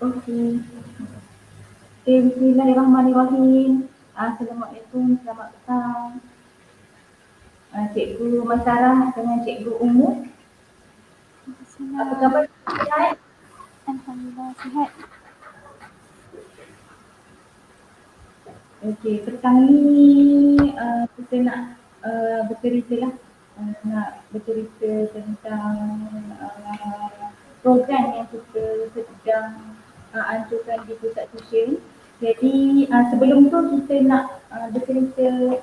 Okey. Okay, bismillahirrahmanirrahim. Assalamualaikum, selamat petang. Cikgu Maisarah dengan Cikgu Umu. Apa khabar? Sihat? Alhamdulillah sihat. Okey, petang ni kita nak bercerita lah. Nak bercerita tentang program yang kita sedang anjurkan di pusat tuition. Jadi sebelum tu kita nak bercerita,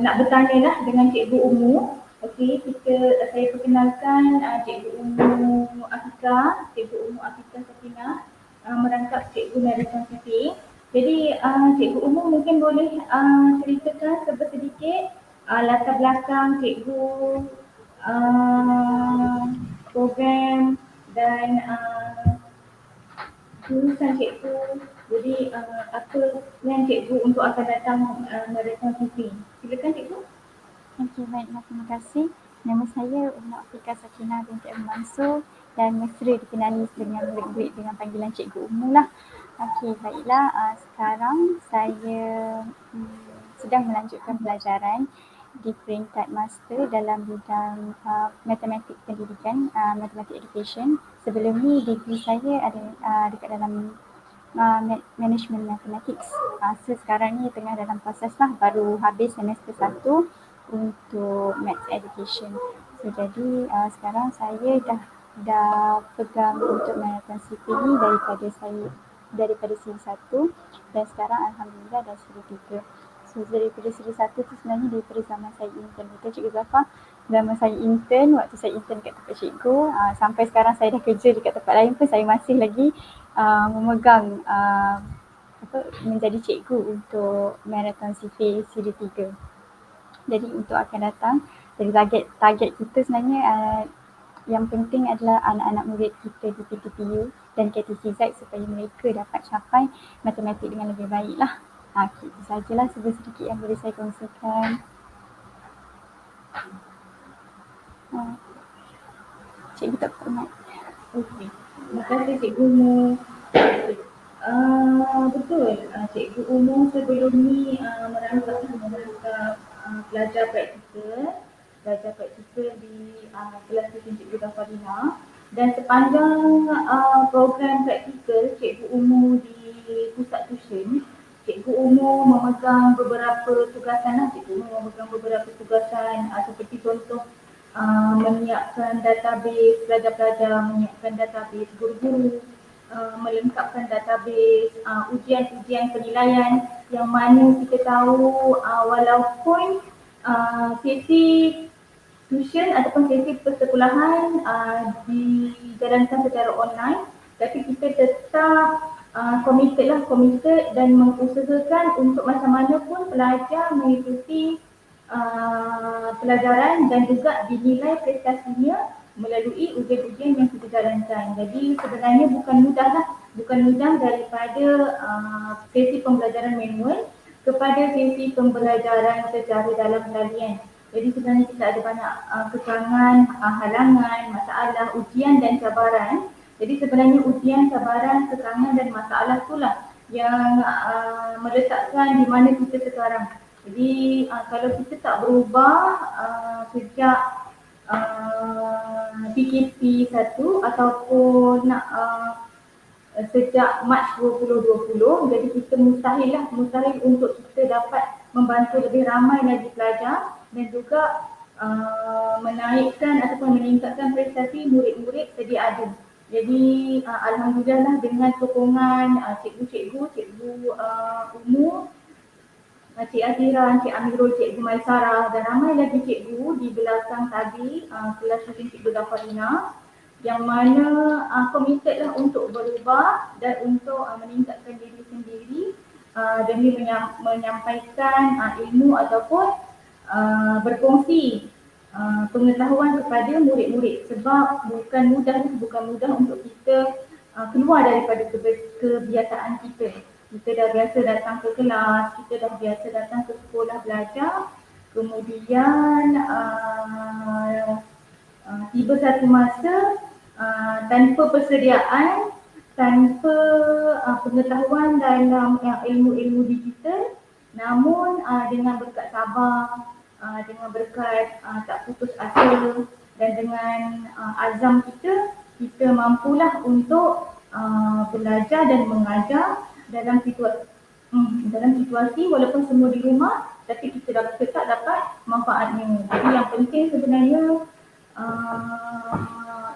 nak bertanya lah dengan Cikgu Umu. Okey, saya perkenalkan Cikgu Umu Afika, Cikgu Umu Afika Sakinah, merangkap Cikgu Marathon Cafe. Jadi Cikgu Umu mungkin boleh ceritakan sedikit latar belakang Cikgu, program dan jurusan Cikgu. Jadi apa plan Cikgu untuk akan datang Marathon Cafe? Silakan Cikgu. Okey, baiklah, terima kasih. Nama saya Ummu Afika Sakinah binti Abu Mansur dan mesra dikenali dengan murid-murid dengan panggilan Cikgu Ummu lah. Okey, baiklah. Sekarang saya sedang melanjutkan pelajaran di peringkat master dalam bidang matematik pendidikan, matematik education. Sebelum ni degree saya ada dekat dalam management mathematics. So sekarang ni tengah dalam proses lah, baru habis semester 1 untuk maths education. So jadi sekarang saya dah pegang untuk marathon CP ni daripada siri 1 dan sekarang alhamdulillah dah siri 3. So daripada siri 1 tu sebenarnya daripada zaman saya intern. Betul Cikgu Zafar? Zaman saya intern, waktu saya intern kat tempat cikgu, sampai sekarang saya dah kerja dekat tempat lain pun saya masih lagi memegang menjadi cikgu untuk marathon CP siri 3. Jadi untuk akan datang, jadi target kita sebenarnya yang penting adalah anak-anak murid kita di PTPU dan KTCZ supaya mereka dapat capai matematik dengan lebih baik lah. Itu sajalah sedikit yang boleh saya kongsikan. Cikgu tak pernah. Okey, terima kasih Cikgu Umu. Betul, Cikgu Umu sebelum ni merangkap pelajar praktikal di kelas tuition Cikgu Zafarina, dan sepanjang program praktikal Cikgu Umu di pusat tuition, Cikgu Umu memegang beberapa tugasan seperti contoh menyiapkan database pelajar-pelajar, menyiapkan database guru-guru, melengkapkan database ujian-ujian penilaian, yang mana kita tahu walaupun sesi tuition ataupun sesi persekolahan dijalankan secara online, tapi kita tetap committed dan mengusahakan untuk macam mana pun pelajar mengikuti pelajaran dan juga dinilai prestasinya melalui ujian-ujian yang kita jalankan. Jadi sebenarnya bukan mudah daripada sesi pembelajaran manual kepada sesi pembelajaran secara dalam talian. Jadi sebenarnya kita ada banyak kekangan, halangan, masalah, ujian dan cabaran. Jadi sebenarnya ujian, cabaran, kekangan dan masalah itulah yang meletakkan di mana kita sekarang. Jadi kalau kita tak berubah sejak PKP 1 ataupun sejak Mac 2020, jadi kita mustahil untuk kita dapat membantu lebih ramai lagi pelajar dan juga menaikkan ataupun meningkatkan prestasi murid-murid sedia ada. Jadi alhamdulillah dengan sokongan cikgu-cikgu, Cikgu Umu, Cik Azira, Cik Amirul, Cikgu Maisarah dan ramai lagi cikgu di belakang tadi kelas tuition Cikgu Zafarina, yang mana committed lah untuk berubah dan untuk meningkatkan diri sendiri demi menyampaikan ilmu ataupun berkongsi pengetahuan kepada murid-murid, sebab bukan mudah untuk kita keluar daripada kebiasaan kita. Kita dah biasa datang ke kelas, kita dah biasa datang ke sekolah belajar, kemudian tiba satu masa tanpa persediaan, tanpa pengetahuan dalam ilmu-ilmu digital, namun dengan berkat sabar, dengan berkat tak putus asa dan dengan azam kita, kita mampulah untuk belajar dan mengajar dalam situasi walaupun semua di rumah, tapi kita tetap dapat manfaatnya. Jadi yang penting sebenarnya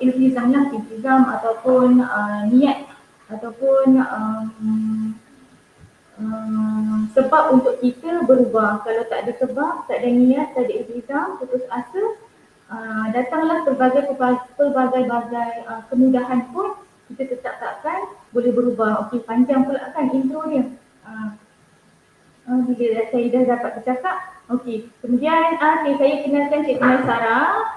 iltizam ataupun niat ataupun sebab untuk kita berubah. Kalau tak ada sebab, tak ada niat, tak ada iltizam, putus asa, datanglah pelbagai kemudahan pun kita tetap takkan boleh berubah. Okey, panjang pula kan intro dia. Bila saya dah dapat bercakap, okey. Kemudian saya kenalkan Cikgu Maisarah.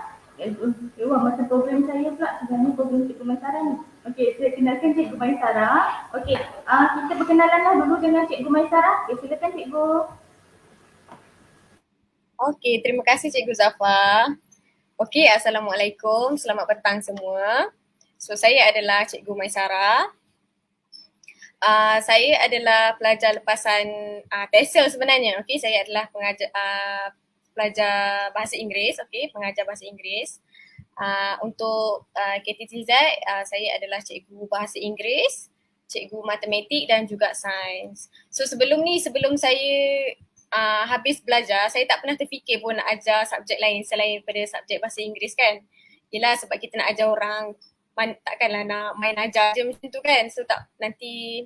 Wah, macam program saya pula. Sebenarnya program Cikgu Maisarah ni. Okey, saya kenalkan Cikgu Maisarah. Okey, kita berkenalanlah dulu dengan Cikgu Maisarah. Okay, silakan Cikgu. Okey, terima kasih Cikgu Zafar. Okey, Assalamualaikum. Selamat petang semua. So, saya adalah Cikgu Maisarah. Saya adalah pelajar lepasan TESOL sebenarnya. Okey, saya adalah pelajar bahasa Inggeris, okey, pengajar bahasa Inggeris. Untuk KTTZ, saya adalah cikgu bahasa Inggeris, cikgu matematik dan juga sains. So sebelum saya habis belajar, saya tak pernah terfikir pun nak ajar subjek lain selain pada subjek bahasa Inggeris kan. Yelah, sebab kita nak ajar orang, takkanlah nak main ajar je macam tu kan. So tak, nanti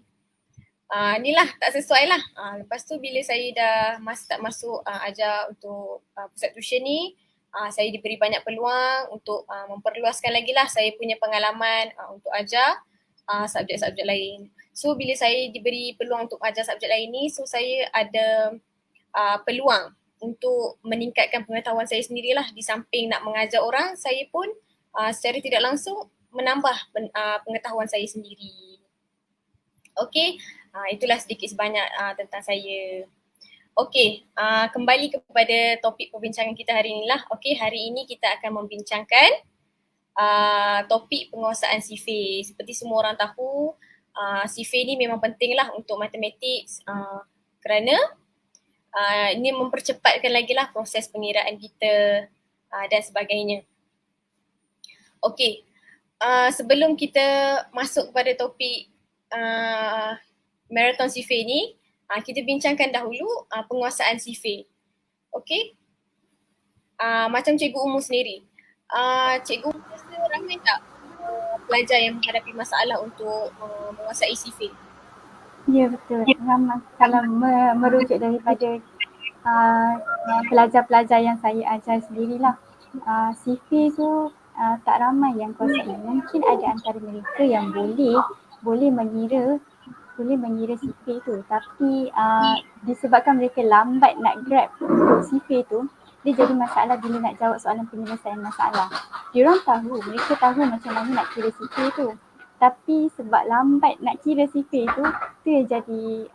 ni lah tak sesuai lah. Lepas tu bila saya dah masuk ajar untuk pusat tuition ni, saya diberi banyak peluang untuk memperluaskan lagi lah saya punya pengalaman untuk ajar subjek-subjek lain. So bila saya diberi peluang untuk ajar subjek lain ni, so saya ada peluang untuk meningkatkan pengetahuan saya sendirilah. Di samping nak mengajar orang, saya pun secara tidak langsung menambah pengetahuan saya sendiri. Okey, itulah sedikit sebanyak tentang saya. Okey, kembali kepada topik perbincangan kita hari ini lah. Okey, hari ini kita akan membincangkan topik penguasaan sifir. Seperti semua orang tahu, sifir ni memang penting lah untuk matematik kerana ini mempercepatkan lagi lah proses pengiraan kita dan sebagainya. Okey, sebelum kita masuk kepada topik marathon sifir ni, kita bincangkan dahulu penguasaan sifir. Okey, macam Cikgu Umu sendiri, Cikgu Umu rasa ramai tak pelajar yang menghadapi masalah untuk menguasai sifir? Ya, betul. Ramai. Kalau merujuk daripada pelajar-pelajar yang saya ajar sendirilah, sifir tu tak ramai yang kuasai. Mungkin ada antara mereka yang boleh mengira sifir tu, tapi disebabkan mereka lambat nak grab untuk sifir tu, dia jadi masalah bila nak jawab soalan penyelesaian masalah. Mereka tahu macam mana nak kira sifir tu, tapi sebab lambat nak kira sifir tu yang jadi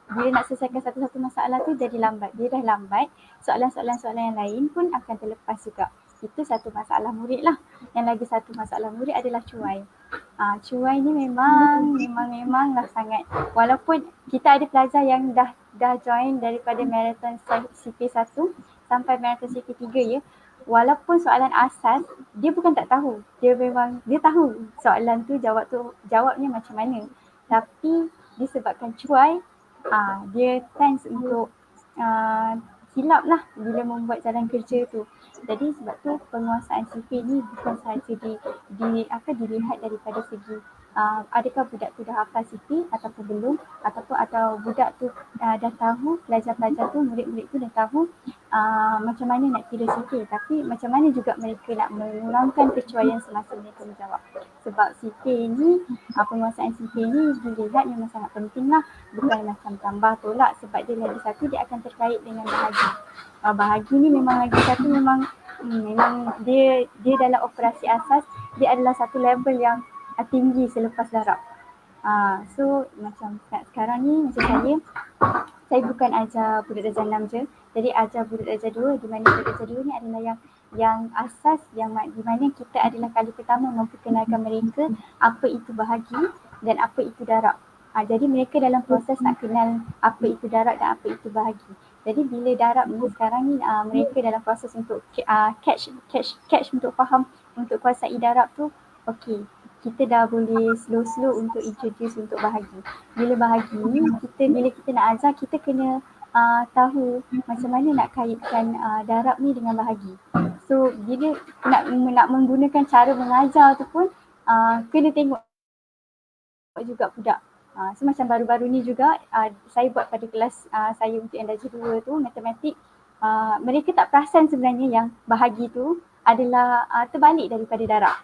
bila nak selesaikan satu-satu masalah tu jadi lambat. Dia dah lambat, soalan-soalan yang lain pun akan terlepas juga. Itu satu masalah murid lah. Yang lagi satu masalah murid adalah cuai. Cuai ni memanglah sangat. Walaupun kita ada pelajar yang dah join daripada marathon sifir 1 sampai marathon sifir 3 ya. Walaupun soalan asas, dia bukan tak tahu. Dia tahu soalan tu jawabnya macam mana. Tapi disebabkan cuai, dia tends untuk silap lah bila membuat jalan kerja tu. Jadi sebab tu penguasaan sifir ni bukan sahaja dilihat daripada segi adakah budak tu dah hafal sifir ataupun belum, atau budak tu dah tahu, pelajar-pelajar tu, murid-murid tu dah tahu macam mana nak kira sifir, tapi macam mana juga mereka nak mengurangkan kecuaian semasa mereka menjawab. Sebab sifir ni, penguasaan sifir ni dilihat memang sangat penting lah, bukan macam tambah tolak, sebab dia lagi satu dia akan terkait dengan bahagi. Bahagi ni memang lagi satu memang dia dalam operasi asas, dia adalah satu level yang tinggi selepas darab. So macam sekarang ni macam saya saya bukan ajar budak darjah 6 je. Jadi ajar budak darjah 2 di mana budak darjah 2 ni adalah yang asas di mana kita adalah kali pertama memperkenalkan mereka apa itu bahagi dan apa itu darab. Jadi mereka dalam proses nak kenal apa itu darab dan apa itu bahagi. Jadi bila darab ni sekarang ni mereka dalam proses untuk catch untuk faham, untuk kuasai darab tu, okey, kita dah boleh slow-slow untuk introduce untuk bahagi. Bila bahagi, bila kita nak ajar, kita kena tahu macam mana nak kaitkan darab ni dengan bahagi. So bila nak menggunakan cara mengajar tu pun kena tengok juga budak. So macam baru-baru ni juga saya buat pada kelas saya untuk yang darjah 2 tu, matematik. Mereka tak perasan sebenarnya yang bahagi tu adalah terbalik daripada darab.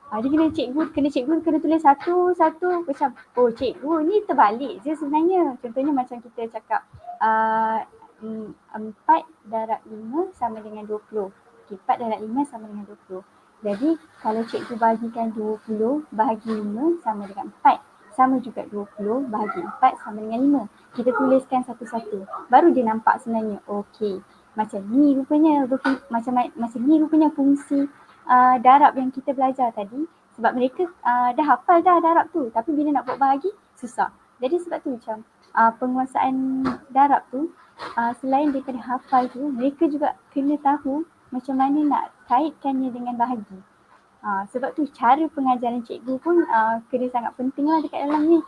Dia cikgu kena tulis satu macam, oh cikgu ni terbalik je sebenarnya. Contohnya macam kita cakap 4 darab 5 sama dengan 20. Okay, 4 darab 5 sama dengan 20. Jadi kalau cikgu bahagikan 20 bahagi 5 sama dengan 4. Sama juga 20 bahagi 4 sama dengan 5. Kita tuliskan satu-satu. Baru dia nampak sebenarnya, okey, macam ni rupanya fungsi darab yang kita belajar tadi. Sebab mereka dah hafal dah darab tu, tapi bila nak buat bahagi susah. Jadi sebab tu macam penguasaan darab tu selain daripada hafal tu, mereka juga kena tahu macam mana nak kaitkannya dengan bahagi. Sebab tu cara pengajaran cikgu pun kena sangat penting lah dekat dalam ni.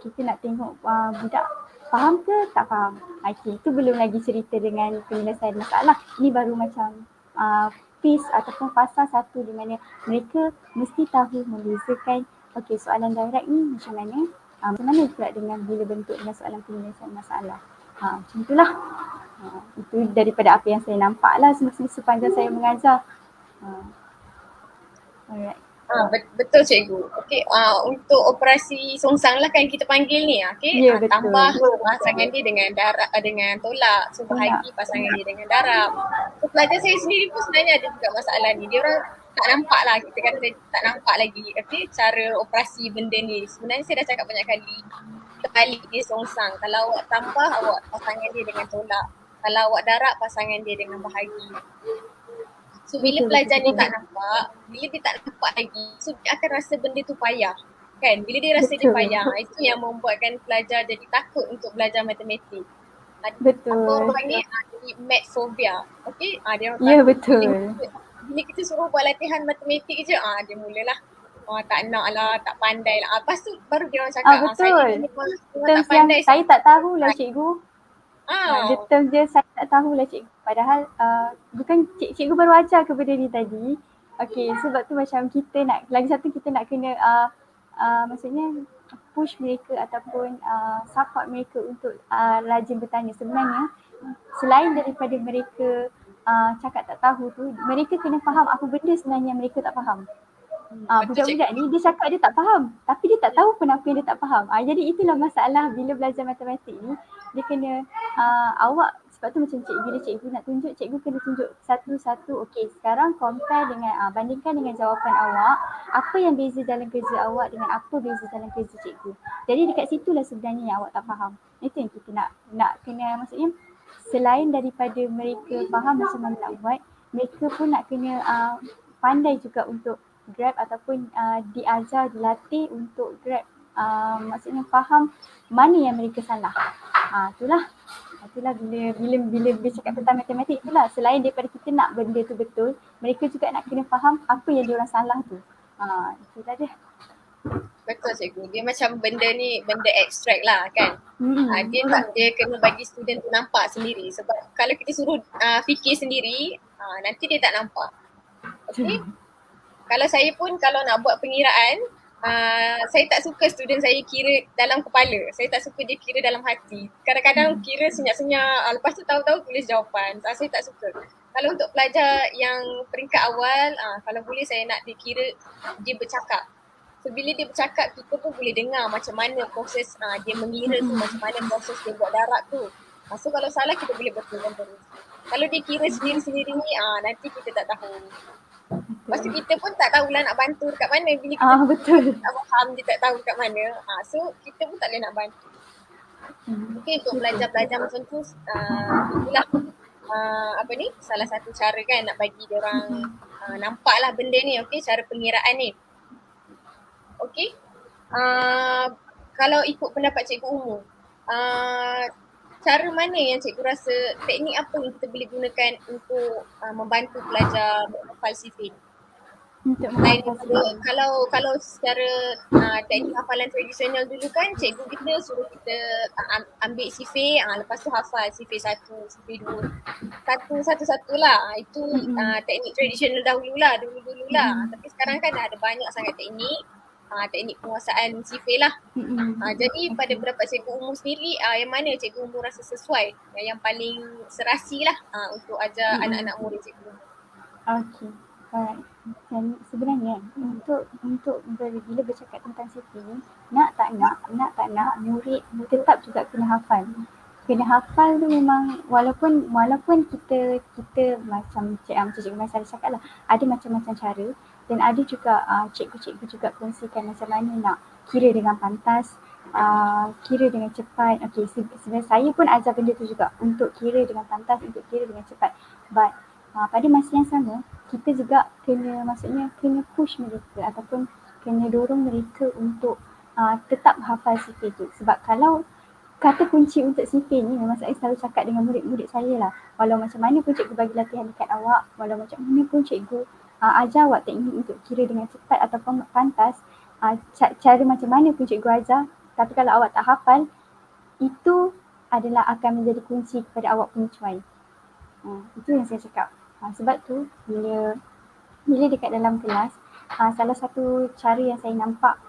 Kita nak tengok budak faham ke tak faham. Okay, itu belum lagi cerita dengan penyelesaian masalah. Ini baru macam piece ataupun fasa satu di mana mereka mesti tahu membezakan soalan direct ni macam mana pula dengan bila bentuk dengan soalan penyelesaian masalah. Macam itulah. Itu daripada apa yang saya nampak lah sepanjang saya mengajar. Alright. Betul cikgu. Okey, untuk operasi songsang lah kan kita panggil ni. Okey, Ya, betul. tambah pasangan dia dengan darab, dengan tolak. So bahagi pasangan dia dengan darab. So pelajar saya sendiri pun sebenarnya ada juga masalah ni. Dia orang tak nampak lah, kita kata tak nampak lagi cara operasi benda ni. Sebenarnya saya dah cakap banyak kali, terbalik dia songsang. Kalau awak tambah, awak pasangan dia dengan tolak. Kalau awak darab, pasangan dia dengan bahagi. So bila pelajar ni tak nampak, bila dia tak nampak lagi, so dia akan rasa benda tu payah. Kan? Bila dia rasa dia payah, itu yang membuatkan pelajar jadi takut untuk belajar matematik. Betul. Apa orang panggil math phobia. Okey? Dia orang ya, betul. Bila kita suruh buat latihan matematik je, dia mulalah tak nak lah, tak pandai lah. Lepas tu baru dia orang cakap, betul. saya ni memang tak pandai. Saya tak tahulah cikgu. Dia term je saya tak tahulah cikgu. Padahal bukan cikgu baru ajar ke benda ni tadi. Okey, sebab tu macam kita nak, lagi satu kita nak kena maksudnya push mereka ataupun support mereka untuk rajin bertanya. Sebenarnya selain daripada mereka cakap tak tahu tu, mereka kena faham apa benda sebenarnya mereka tak faham. Budak-budak ni dia cakap dia tak faham, tapi dia tak tahu kenapa dia tak faham. Jadi itulah masalah bila belajar matematik ni. Dia kena awak, sebab tu macam bila cikgu nak tunjuk, cikgu kena tunjuk satu-satu. Okey, sekarang compare dengan bandingkan dengan jawapan awak, apa yang beza dalam kerja awak dengan apa beza dalam kerja cikgu. Jadi dekat situlah sebenarnya yang awak tak faham. Itu yang kita nak kena, maksudnya selain daripada mereka faham macam mana nak buat, mereka pun nak kena pandai juga untuk grab ataupun diajar, dilatih untuk grab, maksudnya faham mana yang mereka salah. Itulah bila cakap tentang matematik, itulah selain daripada kita nak benda tu betul, mereka juga nak kena faham apa yang diorang salah tu. Itulah dia. Betul cikgu. Dia macam benda ni benda abstrak lah kan. Dia kena bagi student tu nampak sendiri. Sebab kalau kita suruh fikir sendiri, nanti dia tak nampak. Okay. Kalau saya pun kalau nak buat pengiraan, saya tak suka student saya kira dalam kepala. Saya tak suka dia kira dalam hati. Kadang-kadang kira senyap-senyap, lepas tu tahu-tahu tulis jawapan. Saya tak suka. Kalau untuk pelajar yang peringkat awal, kalau boleh saya nak dia kira dia bercakap. So bila dia bercakap, kita pun boleh dengar macam mana proses dia mengira tu, macam mana proses dia buat darab tu. So kalau salah kita boleh betulkan terus. Kalau dia kira sendiri-sendiri ni, nanti kita tak tahu. Lepas tu kita pun tak tahulah nak bantu dekat mana. Bila kita betul. tak faham, dia tak tahu dekat mana. So kita pun tak boleh nak bantu. Mungkin untuk pelajar-pelajar macam tu, itulah salah satu cara kan nak bagi dia orang nampak lah benda ni, okey, cara pengiraan ni. Okey. Kalau ikut pendapat Cikgu Umu, cara mana yang Cikgu rasa, teknik apa yang kita boleh gunakan untuk membantu pelajar menghafal sifir? Untuk Lain menghafal daripada kalau secara teknik hafalan tradisional dulu kan cikgu kita suruh kita ambil sifir, lepas tu hafal sifir 1, sifir 2, satu-satu lah. Itu teknik tradisional dahululah. Tapi sekarang kan dah ada banyak sangat teknik, teknik penguasaan sifir lah. Jadi pada pendapat Cikgu Umu sendiri, yang mana Cikgu Umu rasa sesuai, yang paling serasi lah untuk ajar anak-anak murid Cikgu Umu. Okey. Alright. Dan sebenarnya untuk bila bercakap tentang sifir ni, nak tak nak murid tetap juga kena hafal. Kena hafal tu memang walaupun kita macam Cikgu Maisara cakap lah, ada macam-macam cara dan ada juga cikgu-cikgu juga kongsikan macam mana nak kira dengan pantas, kira dengan cepat. Okey, sebenarnya saya pun ajar benda tu juga, untuk kira dengan pantas, untuk kira dengan cepat. But pada masa yang sama, kita juga kena push mereka ataupun kena dorong mereka untuk tetap hafal sifir tu. Sebab kalau kata kunci untuk sifir ni memang saya selalu cakap dengan murid-murid saya lah, walau macam mana pun cikgu bagi latihan dekat awak, walau macam mana pun cikgu ajar awak teknik untuk kira dengan cepat ataupun pantas, cara macam mana pun cikgu ajar, tapi kalau awak tak hafal, itu adalah akan menjadi kunci kepada awak punya cuai. Itu yang saya cakap. Sebab tu bila dekat dalam kelas, salah satu cara yang saya nampak,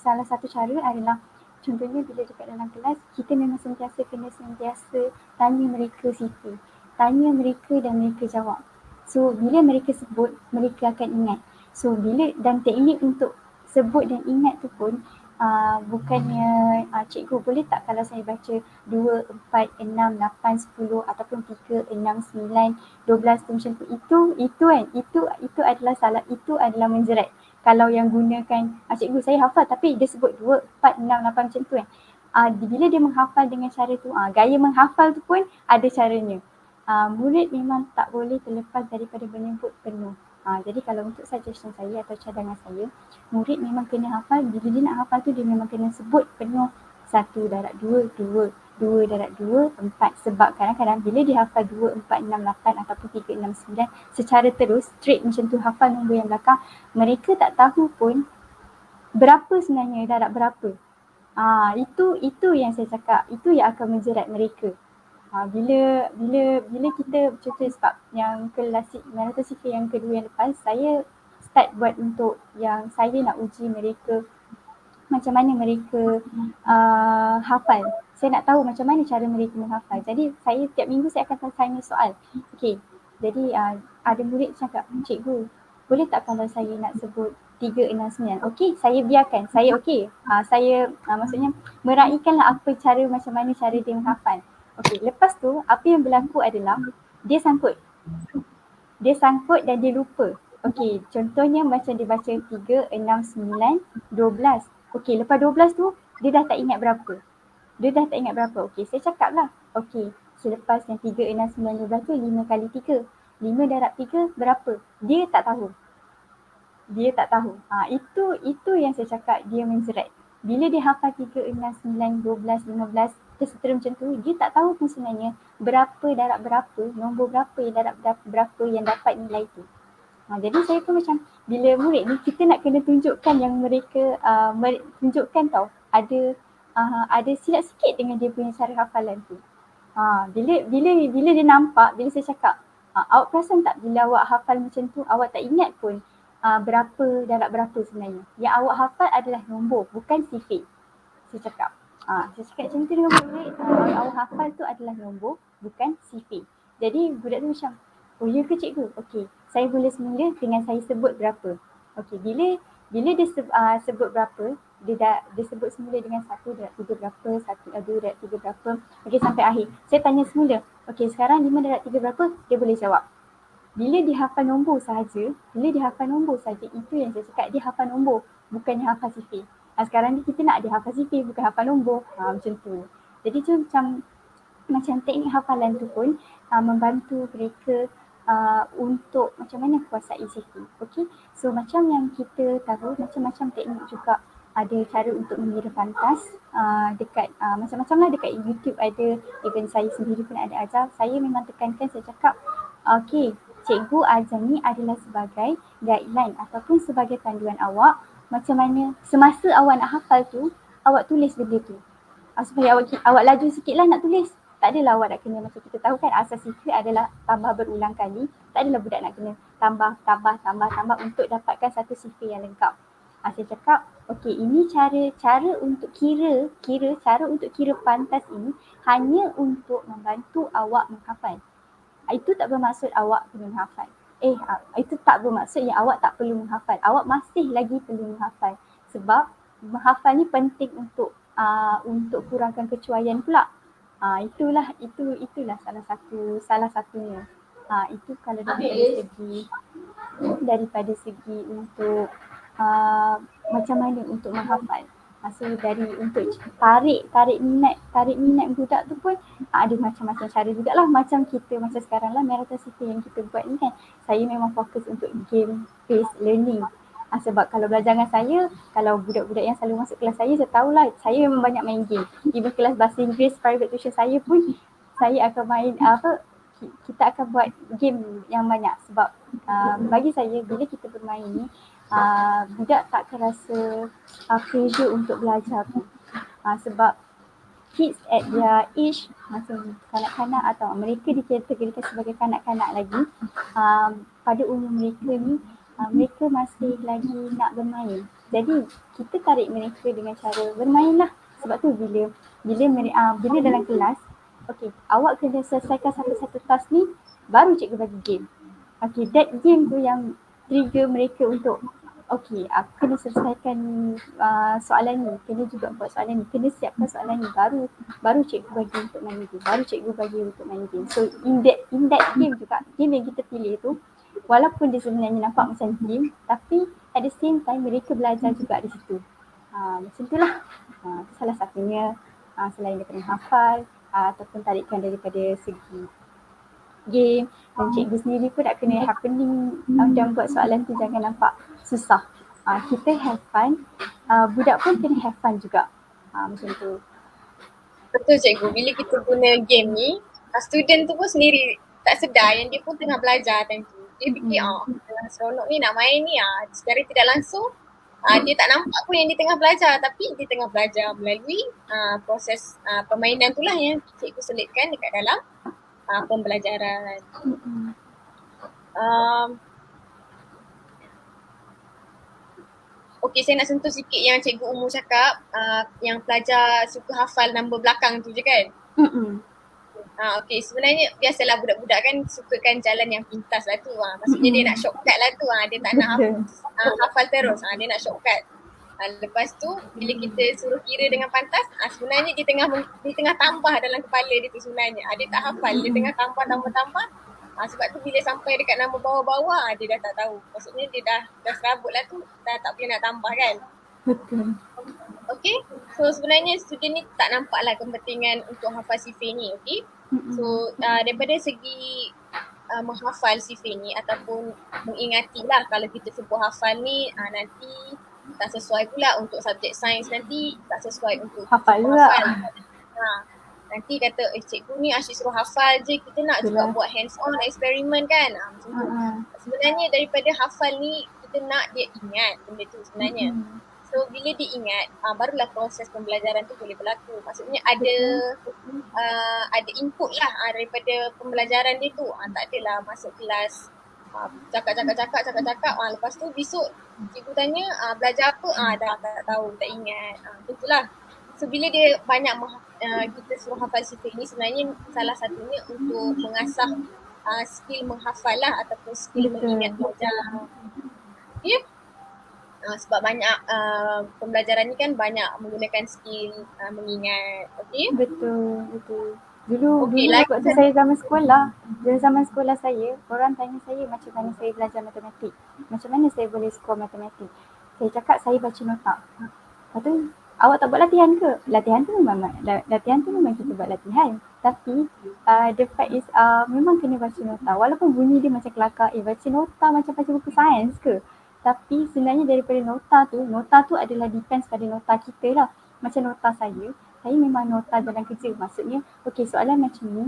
salah satu cara adalah contohnya bila dekat dalam kelas, kita memang kena sentiasa tanya mereka sifir. Tanya mereka dan mereka jawab. So bila mereka sebut, mereka akan ingat. So dan teknik untuk sebut dan ingat tu pun bukannya cikgu boleh tak kalau saya baca 2, 4, 6, 8, 10 ataupun 3, 6, 9, 12 tu macam tu. Itu adalah menjerat. Kalau yang gunakan cikgu saya hafal tapi dia sebut 2, 4, 6, 8 macam tu kan. Bila dia menghafal dengan cara tu, gaya menghafal tu pun ada caranya. Murid memang tak boleh terlepas daripada menyebut penuh. Jadi kalau untuk suggestion saya atau cadangan saya, murid memang kena hafal. Bila dia nak hafal tu dia memang kena sebut penuh 1 darab 2, 2 darab 2, 4. Sebab kadang-kadang bila dia hafal 2, 4, 6, 8 ataupun 3, 6, 9 secara terus, straight macam tu hafal nombor yang belakang, mereka tak tahu pun berapa sebenarnya darab berapa. Itu yang saya cakap, itu yang akan menjerat mereka. Bila kita contoh sebab yang kelas Marathon Sifir yang kedua yang lepas, saya start buat untuk yang saya nak uji mereka macam mana mereka hafal. Saya nak tahu macam mana cara mereka menghafal. Jadi saya tiap minggu saya akan tanya soal. Okey, jadi ada murid cakap, cikgu boleh tak kalau saya nak sebut 3, 6, 9? Okey, saya biarkan. Saya okey. Saya maksudnya meraihkanlah macam mana cara dia menghafal. Okey, lepas tu apa yang berlaku adalah dia sangkut dan dia lupa. Okey, contohnya macam dia baca 3, 6, 9, 12. Okey, lepas 12 tu dia dah tak ingat berapa. Okey, saya cakap lah. Okey, selepas yang 3, 6, 9, 12 tu 5 kali 3. 5 darab 3 berapa? Dia tak tahu. Itu yang saya cakap dia menjerat. Bila dia hafal 3, 6, 9, 12, 15 tersetera macam tu, dia tak tahu pun sebenarnya berapa darab berapa, nombor berapa yang darab berapa yang dapat nilai tu. Jadi saya pun macam bila murid ni kita nak kena tunjukkan yang mereka tunjukkan tau ada silap sikit dengan dia punya cara hafalan tu. Bila dia nampak, bila saya cakap awak perasan tak bila awak hafal macam tu awak tak ingat pun berapa darab berapa sebenarnya. Yang awak hafal adalah nombor, bukan sifir. Saya cakap macam tu dengan murid, awak hafal tu adalah nombor, bukan sifir. Jadi budak tu macam, oh ya ke cikgu? Okey, saya boleh semula dengan saya sebut berapa. Okey, bila dia sebut berapa, dia sebut semula dengan 1 darab 3 berapa, 2 darab 3 berapa, okey sampai akhir. Saya tanya semula, okey sekarang 5 darab 3 berapa? Dia boleh jawab. Bila dia hafal nombor sahaja, itu yang saya cakap, dia hafal nombor, bukannya hafal sifir. Sekarang ni kita nak dia hafal sifir bukan hafal nombor. Macam tu. Jadi tu macam teknik hafalan tu pun membantu mereka untuk macam mana kuasai sifir. Okey. So macam yang kita tahu macam-macam teknik juga, ada cara untuk mengira pantas dekat macam-macam lah dekat YouTube ada, even saya sendiri pun ada ajar. Saya memang tekankan, saya cakap okey, cikgu ajar ni adalah sebagai guideline ataupun sebagai panduan awak macam mana semasa awak nak hafal tu, awak tulis benda tu. Supaya awak laju sikit lah nak tulis. Tak adalah awak nak kena, macam kita tahu kan asas sifir adalah tambah berulang kali. Tak adalah budak nak kena tambah untuk dapatkan satu sifir yang lengkap. Saya cakap, okey, ini cara untuk kira cara untuk kira pantas ini hanya untuk membantu awak menghafal. Itu tak bermaksud awak perlu menghafal. Itu tak bermaksud yang awak tak perlu menghafal. Awak masih lagi perlu menghafal. Sebab menghafal ni penting untuk kurangkan kecuaian pula. Itulah salah satunya. Itu kalau daripada segi untuk macam mana untuk menghafal. So dari untuk tarik minat budak tu pun ada macam-macam cara jugalah, macam sekarang lah marathon sifir yang kita buat ni kan. Saya memang fokus untuk game based learning. Sebab kalau belajar dengan saya, kalau budak-budak yang selalu masuk kelas saya tahulah saya memang banyak main game. Even kelas bahasa Inggeris private tuition saya pun saya akan main kita akan buat game yang banyak. Sebab bagi saya bila kita bermain ni budak tak akan rasa pressure untuk belajar tu. Sebab kids at their age, macam kanak-kanak atau mereka dikategorikan sebagai kanak-kanak lagi, pada umur mereka ni mereka masih lagi nak bermain. Jadi kita tarik mereka dengan cara bermain lah. Sebab tu bila dalam kelas, okey, awak kena selesaikan satu-satu task ni, baru cikgu bagi game. Okey, that game tu yang trigger mereka untuk okey, aku kena selesaikan soalan ni, kena juga buat soalan ni, kena siapkan soalan ni, baru cikgu bagi untuk main game. So in that game juga, game yang kita pilih tu, walaupun dia sebenarnya nampak macam game, tapi at the same time mereka belajar juga di situ. Macam tu lah. Salah satunya selain daripada hafal ataupun tarikan daripada segi game, dan cikgu sendiri pun nak kena happening dan buat soalan tu jangan nampak susah. Kita have fun, budak pun kena have fun juga. Macam tu. Betul cikgu, bila kita guna game ni, student tu pun sendiri tak sedar yang dia pun tengah belajar time tu. Dia fikir tengah seronok ni nak main ni, secara tidak langsung dia tak nampak pun yang dia tengah belajar, tapi dia tengah belajar melalui proses permainan tu lah yang cikgu selitkan dekat dalam pembelajaran. Okey, saya nak sentuh sikit yang cikgu Umur cakap, yang pelajar suka hafal nombor belakang tu je kan? Okey, sebenarnya biasalah budak-budak kan sukakan jalan yang pintas lah tu. Maksudnya dia nak shortcut lah tu. Dia tak nak hafal terus. Dia nak shortcut. Lepas tu bila kita suruh kira dengan pantas, sebenarnya dia tengah tambah dalam kepala dia tu sebenarnya. Dia tak hafal, dia tengah tambah. Sebab tu bila sampai dekat nombor bawah-bawah, dia dah tak tahu. Maksudnya dia dah serabut lah tu, dah tak boleh nak tambah kan. Betul. Okay, so sebenarnya student ni tak nampak lah kepentingan untuk hafal sifir ni, okay. So daripada segi menghafal sifir ni ataupun mengingati lah, kalau kita sebut hafal ni nanti tak sesuai pula untuk subjek sains, nanti tak sesuai untuk hafal juga. Nanti kata cikgu ni asyik suruh hafal je, kita nak juga buat hands on eksperimen kan. Macam tu. Sebenarnya daripada hafal ni kita nak dia ingat benda tu sebenarnya. So bila dia ingat, barulah proses pembelajaran tu boleh berlaku. Maksudnya ada input lah daripada pembelajaran dia tu. Tak adalah masuk kelas cakap. Lepas tu besok cikgu tanya belajar apa, dah tak tahu, tak ingat. Itulah. So bila dia banyak kita suruh hafal sifir ni, sebenarnya salah satunya untuk mengasah skill menghafal lah ataupun skill mengingat belajar. Ya? Sebab banyak pembelajaran ni kan banyak menggunakan skill mengingat. Okay? Betul. Dulu waktu saya zaman sekolah saya, orang tanya saya macam mana saya belajar matematik. Macam mana saya boleh skor matematik. Saya cakap saya baca nota. Lepas tu awak tak buat latihan ke? Latihan tu memang kita buat latihan. Tapi the fact is memang kena baca nota. Walaupun bunyi dia macam kelakar, baca nota macam baca buku sains ke? Tapi sebenarnya daripada nota tu adalah depends pada nota kita lah. Macam nota saya memang nota dalam kerja. Maksudnya, okay, soalan macam ni,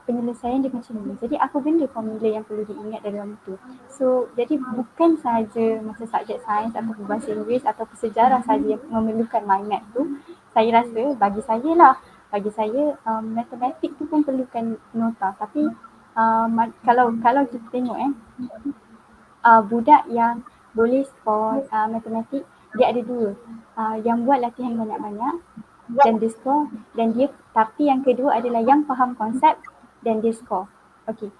penyelesaian dia macam ni. Jadi apa benda formula yang perlu diingat dalam tu. So jadi bukan sahaja macam subjek sains atau bahasa Inggeris atau sejarah sahaja yang memerlukan mind map tu. Saya rasa bagi saya matematik tu pun perlukan nota. Tapi kalau kita tengok budak yang boleh skor matematik, dia ada dua. Yang buat latihan banyak-banyak dan dia skor, tapi yang kedua adalah yang faham konsep dan dia skor. Okey.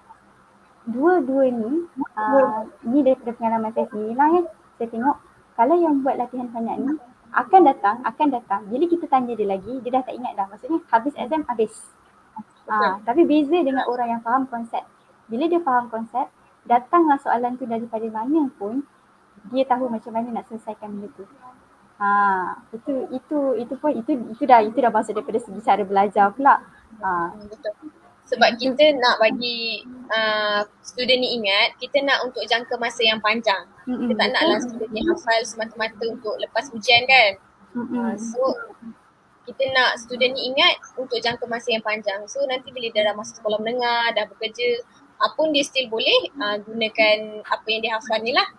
Dua-dua ni daripada pengalaman saya sendiri lah saya tengok kalau yang buat latihan banyak ni akan datang bila kita tanya dia lagi, dia dah tak ingat dah. Maksudnya habis exam habis. Tapi beza dengan orang yang faham konsep. Bila dia faham konsep, datanglah soalan tu daripada mana pun, dia tahu macam mana nak selesaikan benda tu. Itu dah masuk daripada segi cara belajar pula. Betul. Sebab kita nak bagi student ni ingat, kita nak untuk jangka masa yang panjang. Kita tak naklah student ni hafal semata-mata untuk lepas ujian kan. So kita nak student ni ingat untuk jangka masa yang panjang. So nanti bila dia dah masuk sekolah menengah, dah bekerja, pun dia still boleh gunakan apa yang dia hafal ni lah.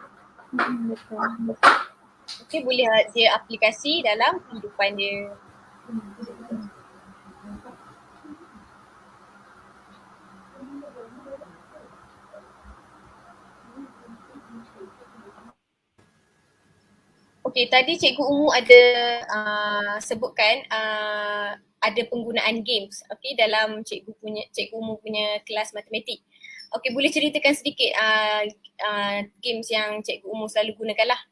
Okay, boleh dia aplikasi dalam kehidupan dia. Okay, tadi Cikgu Umu ada sebutkan ada penggunaan games dalam Cikgu Umu punya kelas matematik. Okay, boleh ceritakan sedikit games yang Cikgu Umu selalu gunakan lah.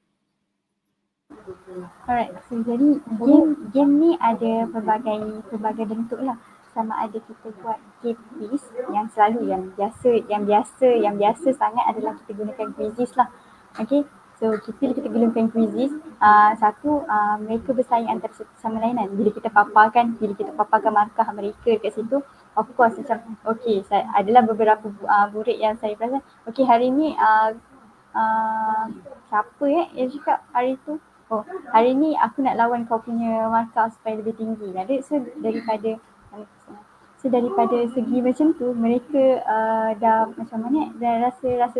Alright, so jadi game ni ada pelbagai bentuk lah. Sama ada kita buat game quiz yang selalu yang biasa sangat adalah kita gunakan quizzes lah. Okay, so kita gunakan quizzes. Satu, mereka bersaing antara satu sama lain kan. Bila kita paparkan markah mereka dekat situ, of course macam adalah beberapa murid yang saya perasan, okay hari ni siapa yang cakap hari tu, hari ni aku nak lawan kau punya markah supaya lebih tinggi. Daripada segi macam tu, mereka dah macam mana, dah rasa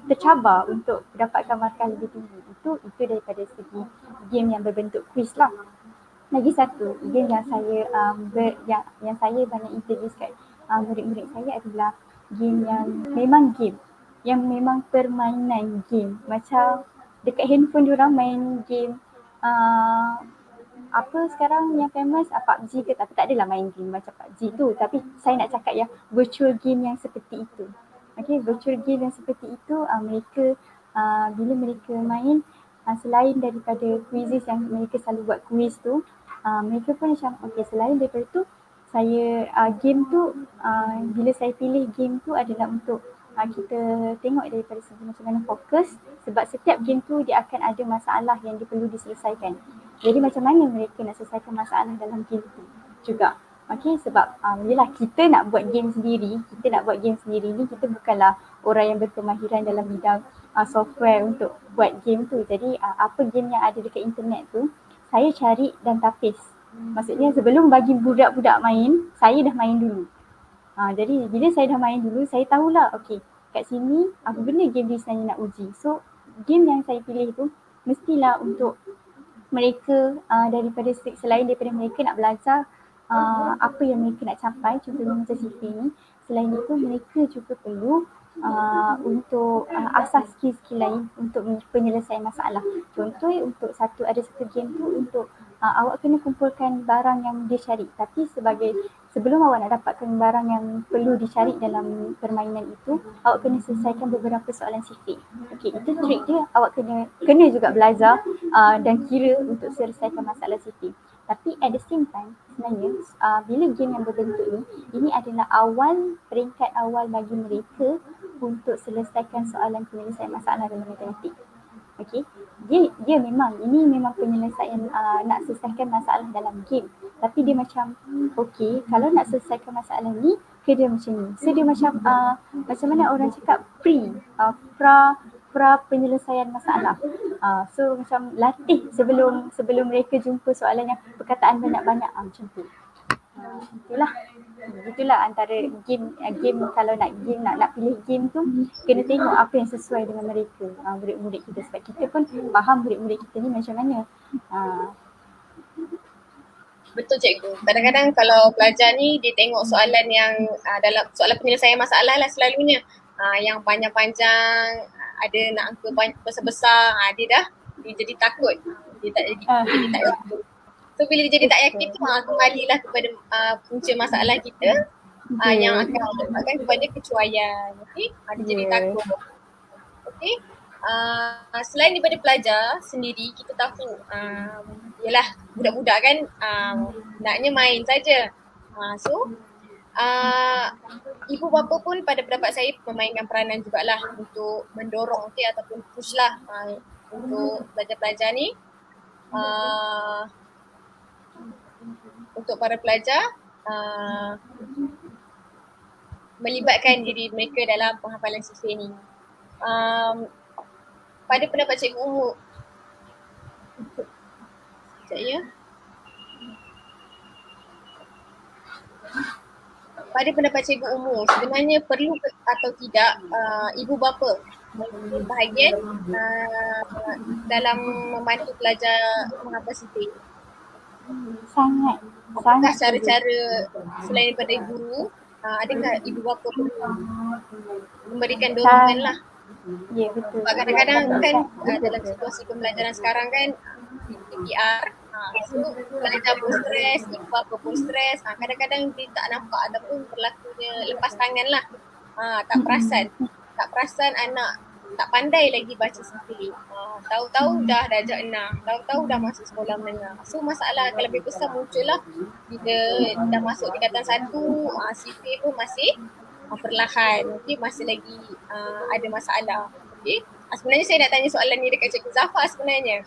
tercabar untuk dapatkan markah lebih tinggi. Itu daripada segi game yang berbentuk quiz lah. Lagi satu game yang saya yang saya banyak introduce kat murid-murid saya adalah game yang memang permainan game. Macam dekat handphone diorang main game apa sekarang yang famous PUBG ke, tapi tak adalah main game macam PUBG tu. Tapi saya nak cakap yang virtual game yang seperti itu. Okay, virtual game yang seperti itu mereka bila mereka main, selain daripada quizzes yang mereka selalu buat quiz tu, mereka pun macam selain daripada tu, saya game tu bila saya pilih game tu adalah untuk kita tengok daripada segi macam mana fokus, sebab setiap game tu dia akan ada masalah yang dia perlu diselesaikan. Jadi macam mana mereka nak selesaikan masalah dalam game tu juga. Okay, sebab yelah kita nak buat game sendiri ni, kita bukanlah orang yang berkemahiran dalam bidang software untuk buat game tu. Jadi apa game yang ada dekat internet tu, saya cari dan tapis. Maksudnya sebelum bagi budak-budak main, saya dah main dulu. Jadi bila saya dah main dulu, saya tahulah kat sini apa benda game ni sebenarnya nak uji. So game yang saya pilih tu mestilah untuk mereka selain daripada mereka nak belajar apa yang mereka nak capai, contohnya macam CP ni, selain itu mereka juga perlu untuk asas skill-skill lain untuk penyelesaian masalah. Contoh untuk ada satu game tu untuk awak kena kumpulkan barang yang dia cari, tapi sebelum awak nak dapatkan barang yang perlu dicari dalam permainan itu, awak kena selesaikan beberapa soalan sifik. Okay, itu trik dia, awak kena juga belajar dan kira untuk selesaikan masalah sifik. Tapi at the same time, sebenarnya bila game yang berbentuk ni, ini adalah peringkat awal bagi mereka untuk selesaikan soalan penyelesaian masalah dalam matematik. Okey, dia memang penyelesaian nak selesaikan masalah dalam game. Tapi dia macam okey, kalau nak selesaikan masalah ni kerja macam ni. So dia macam mana orang cakap pra penyelesaian masalah. So macam latih sebelum mereka jumpa soalan yang perkataan banyak-banyak macam tu. Itulah antara game kalau nak pilih game tu kena tengok apa yang sesuai dengan mereka, murid-murid kita, sebab kita pun faham murid-murid kita ni macam mana. Betul cikgu. Kadang-kadang kalau pelajar ni dia tengok soalan yang dalam soalan penyelesaian masalah lah selalunya. Yang panjang-panjang, ada nak angka besar-besar, dia jadi takut. Dia tak yakin. So bila dia jadi tak yakin tu kembalilah kepada punca masalah kita yang akan menyebabkan kepada kecuaian. Okey? Dia jadi takut. Okey? Selain daripada pelajar sendiri, kita tahu yalah budak-budak kan naknya main saja. So ibu bapa pun pada pendapat saya memainkan peranan jugalah untuk mendorong ataupun push lah untuk pelajar-pelajar ni untuk para pelajar melibatkan diri mereka dalam penghafalan sifir ni. Pada pendapat cikgu umum, pada pendapat cikgu umum, sebenarnya perlu atau tidak ibu bapa mengambil bahagian dalam membantu pelajar menghafal sifir? Sangat. Apakah cara-cara selain daripada guru, adakah ibu bapa perlu memberikan dorongan lah? Ya, betul. Sebab kadang-kadang kan dalam situasi pembelajaran sekarang kan PPR, so pelajar pun stres, ibu bapa pun stres, kadang-kadang dia tak nampak ataupun berlakunya lepas tangan lah, tak perasan anak tak pandai lagi baca sifir. Tahu-tahu dah darjah 6, tahu-tahu dah masuk sekolah menengah. So masalah yang lebih besar muncul lah bila dah masuk tingkatan 1, sifir pun masih perlahan, masih lagi ada masalah. Sebenarnya saya nak tanya soalan ni dekat Cikgu Zafar sebenarnya.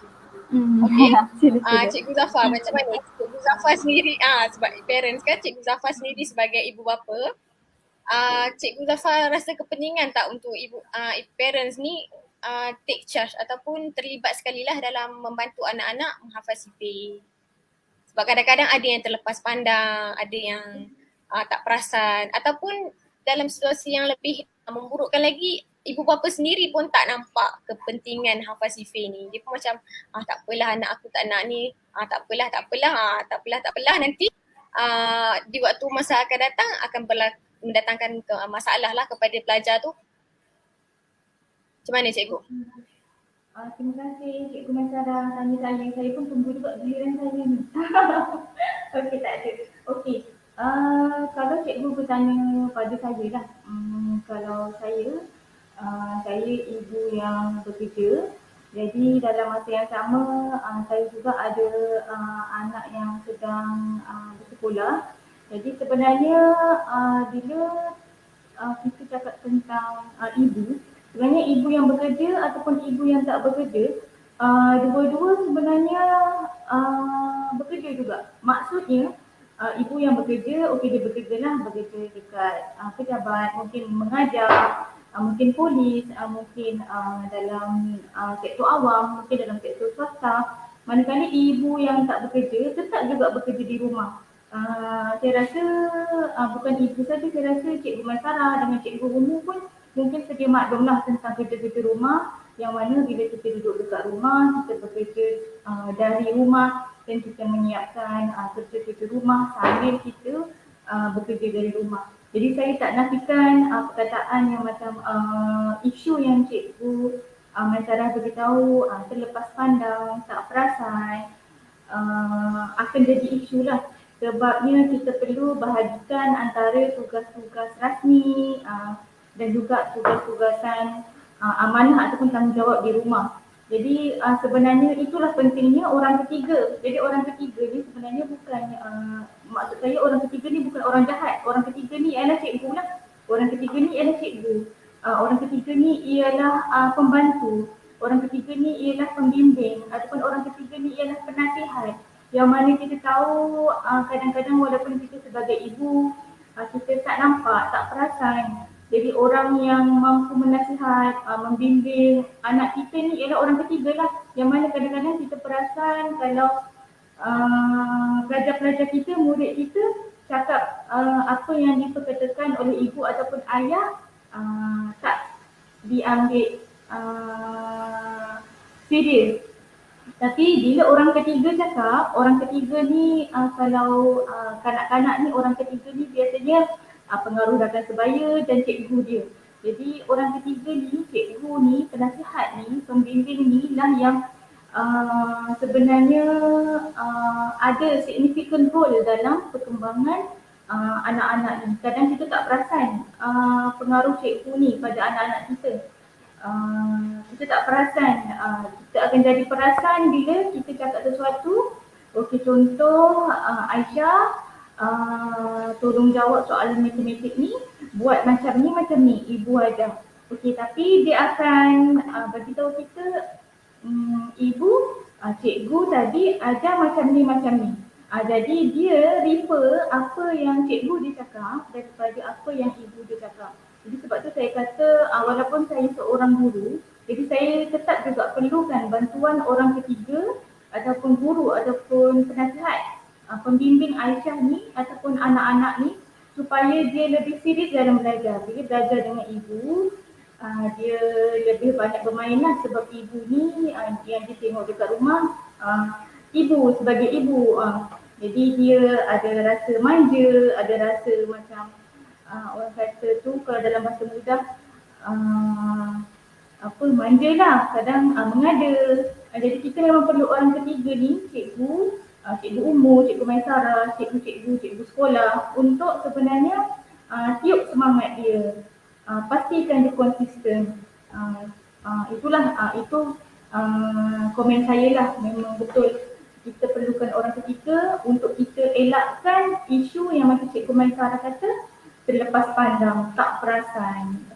Cikgu Zafar, macam mana Cikgu Zafar sendiri, sebab parents kan, Cikgu Zafar sendiri sebagai ibu bapa, Cikgu Zafar rasa kepentingan tak untuk parents ni take charge ataupun terlibat sekali lah dalam membantu anak-anak menghafal sifir? Sebab kadang-kadang ada yang terlepas pandang, ada yang tak perasan, ataupun dalam situasi yang lebih memburukkan lagi, ibu bapa sendiri pun tak nampak kepentingan hafal sifir ni. Dia pun macam tak apalah anak aku tak nak ni, tak apalah nanti di waktu masa akan datang akan mendatangkan masalah lah kepada pelajar tu. Macam mana cikgu? Terima kasih Cikgu Masyarah tanya saya pun tunggu juga giliran saya ni. Okey, tak ada. Okey, kalau cikgu bertanya pada saya lah, kalau saya ibu yang bekerja, jadi dalam masa yang sama saya juga ada anak yang sedang bersekolah. Jadi sebenarnya bila kita cakap tentang ibu, sebenarnya ibu yang bekerja ataupun ibu yang tak bekerja, dua-dua sebenarnya bekerja juga. Maksudnya ibu yang bekerja, okey dia bekerja dekat pejabat, mungkin mengajar, mungkin polis, mungkin dalam sektor awam, mungkin dalam sektor swasta. Manakala ibu yang tak bekerja tetap juga bekerja di rumah. Saya rasa bukan ibu saja, saya rasa Cikgu Masyarah dengan Cikgu Umum pun mungkin sedia maklumlah tentang kerja-kerja rumah, yang mana bila kita duduk dekat rumah, kita bekerja dari rumah dan kita menyiapkan kerja-kerja rumah sambil kita bekerja dari rumah. Jadi saya tak nafikan perkataan yang macam isu yang Cikgu Masyarah beritahu terlepas pandang, tak perasan, akan jadi isu lah. Sebabnya kita perlu bahagikan antara tugas-tugas rasmi dan juga tugas-tugasan amanah ataupun tanggungjawab di rumah. Jadi sebenarnya itulah pentingnya orang ketiga. Jadi orang ketiga ni sebenarnya bukan, maksud saya orang ketiga ni bukan orang jahat. Orang ketiga ni ialah cikgu lah. Orang ketiga ni ialah cikgu. Orang ketiga ni ialah pembantu. orang ketiga ni ialah pembimbing ataupun orang ketiga ni ialah penasihat. Yang mana kita tahu kadang-kadang walaupun kita sebagai ibu kita tak nampak, tak perasan. Jadi orang yang mampu menasihat, membimbing anak kita ni ialah orang ketiga lah. Yang mana kadang-kadang kita perasan kalau pelajar-pelajar kita, murid kita cakap apa yang diperkatakan oleh ibu ataupun ayah tak diambil serius. Tapi bila orang ketiga cakap, orang ketiga ni kalau kanak-kanak ni, orang ketiga ni biasanya pengaruh rakan sebaya dan cikgu dia. Jadi orang ketiga ni, cikgu ni, penasihat ni, pembimbing ni lah yang sebenarnya ada significant role dalam perkembangan anak-anak ni. Kadang kita tak perasan pengaruh cikgu ni pada anak-anak kita. Kita tak perasan, kita akan jadi perasan bila kita cakap sesuatu. Okey, contoh Aisyah tolong jawab soalan matematik ni, buat macam ni, ibu ajar. Okey, tapi dia akan bagi tahu kita, ibu, cikgu tadi ajar macam ni. Jadi dia refer apa yang cikgu dia cakap daripada apa yang ibu dia cakap. Jadi sebab tu saya kata walaupun saya seorang guru, jadi saya tetap juga perlukan bantuan orang ketiga ataupun guru ataupun penasihat, pembimbing Aisyah ni ataupun anak-anak ni supaya dia lebih serius dalam belajar. Bila belajar dengan ibu, dia lebih banyak bermain lah sebab ibu ni yang dia tengok dekat rumah, ibu sebagai ibu. Jadi dia ada rasa manja, ada rasa macam orang kata tu kalau dalam bahasa mudah manja lah, kadang mengada. Jadi kita memang perlu orang ketiga ni, cikgu, cikgu umur, cikgu Maisarah, cikgu sekolah untuk sebenarnya tiup semangat dia, pastikan dia konsisten. Itu komen saya lah, memang betul kita perlukan orang ketiga untuk kita elakkan isu yang macam cikgu Maisarah kata, terlepas pandang, tak perasan.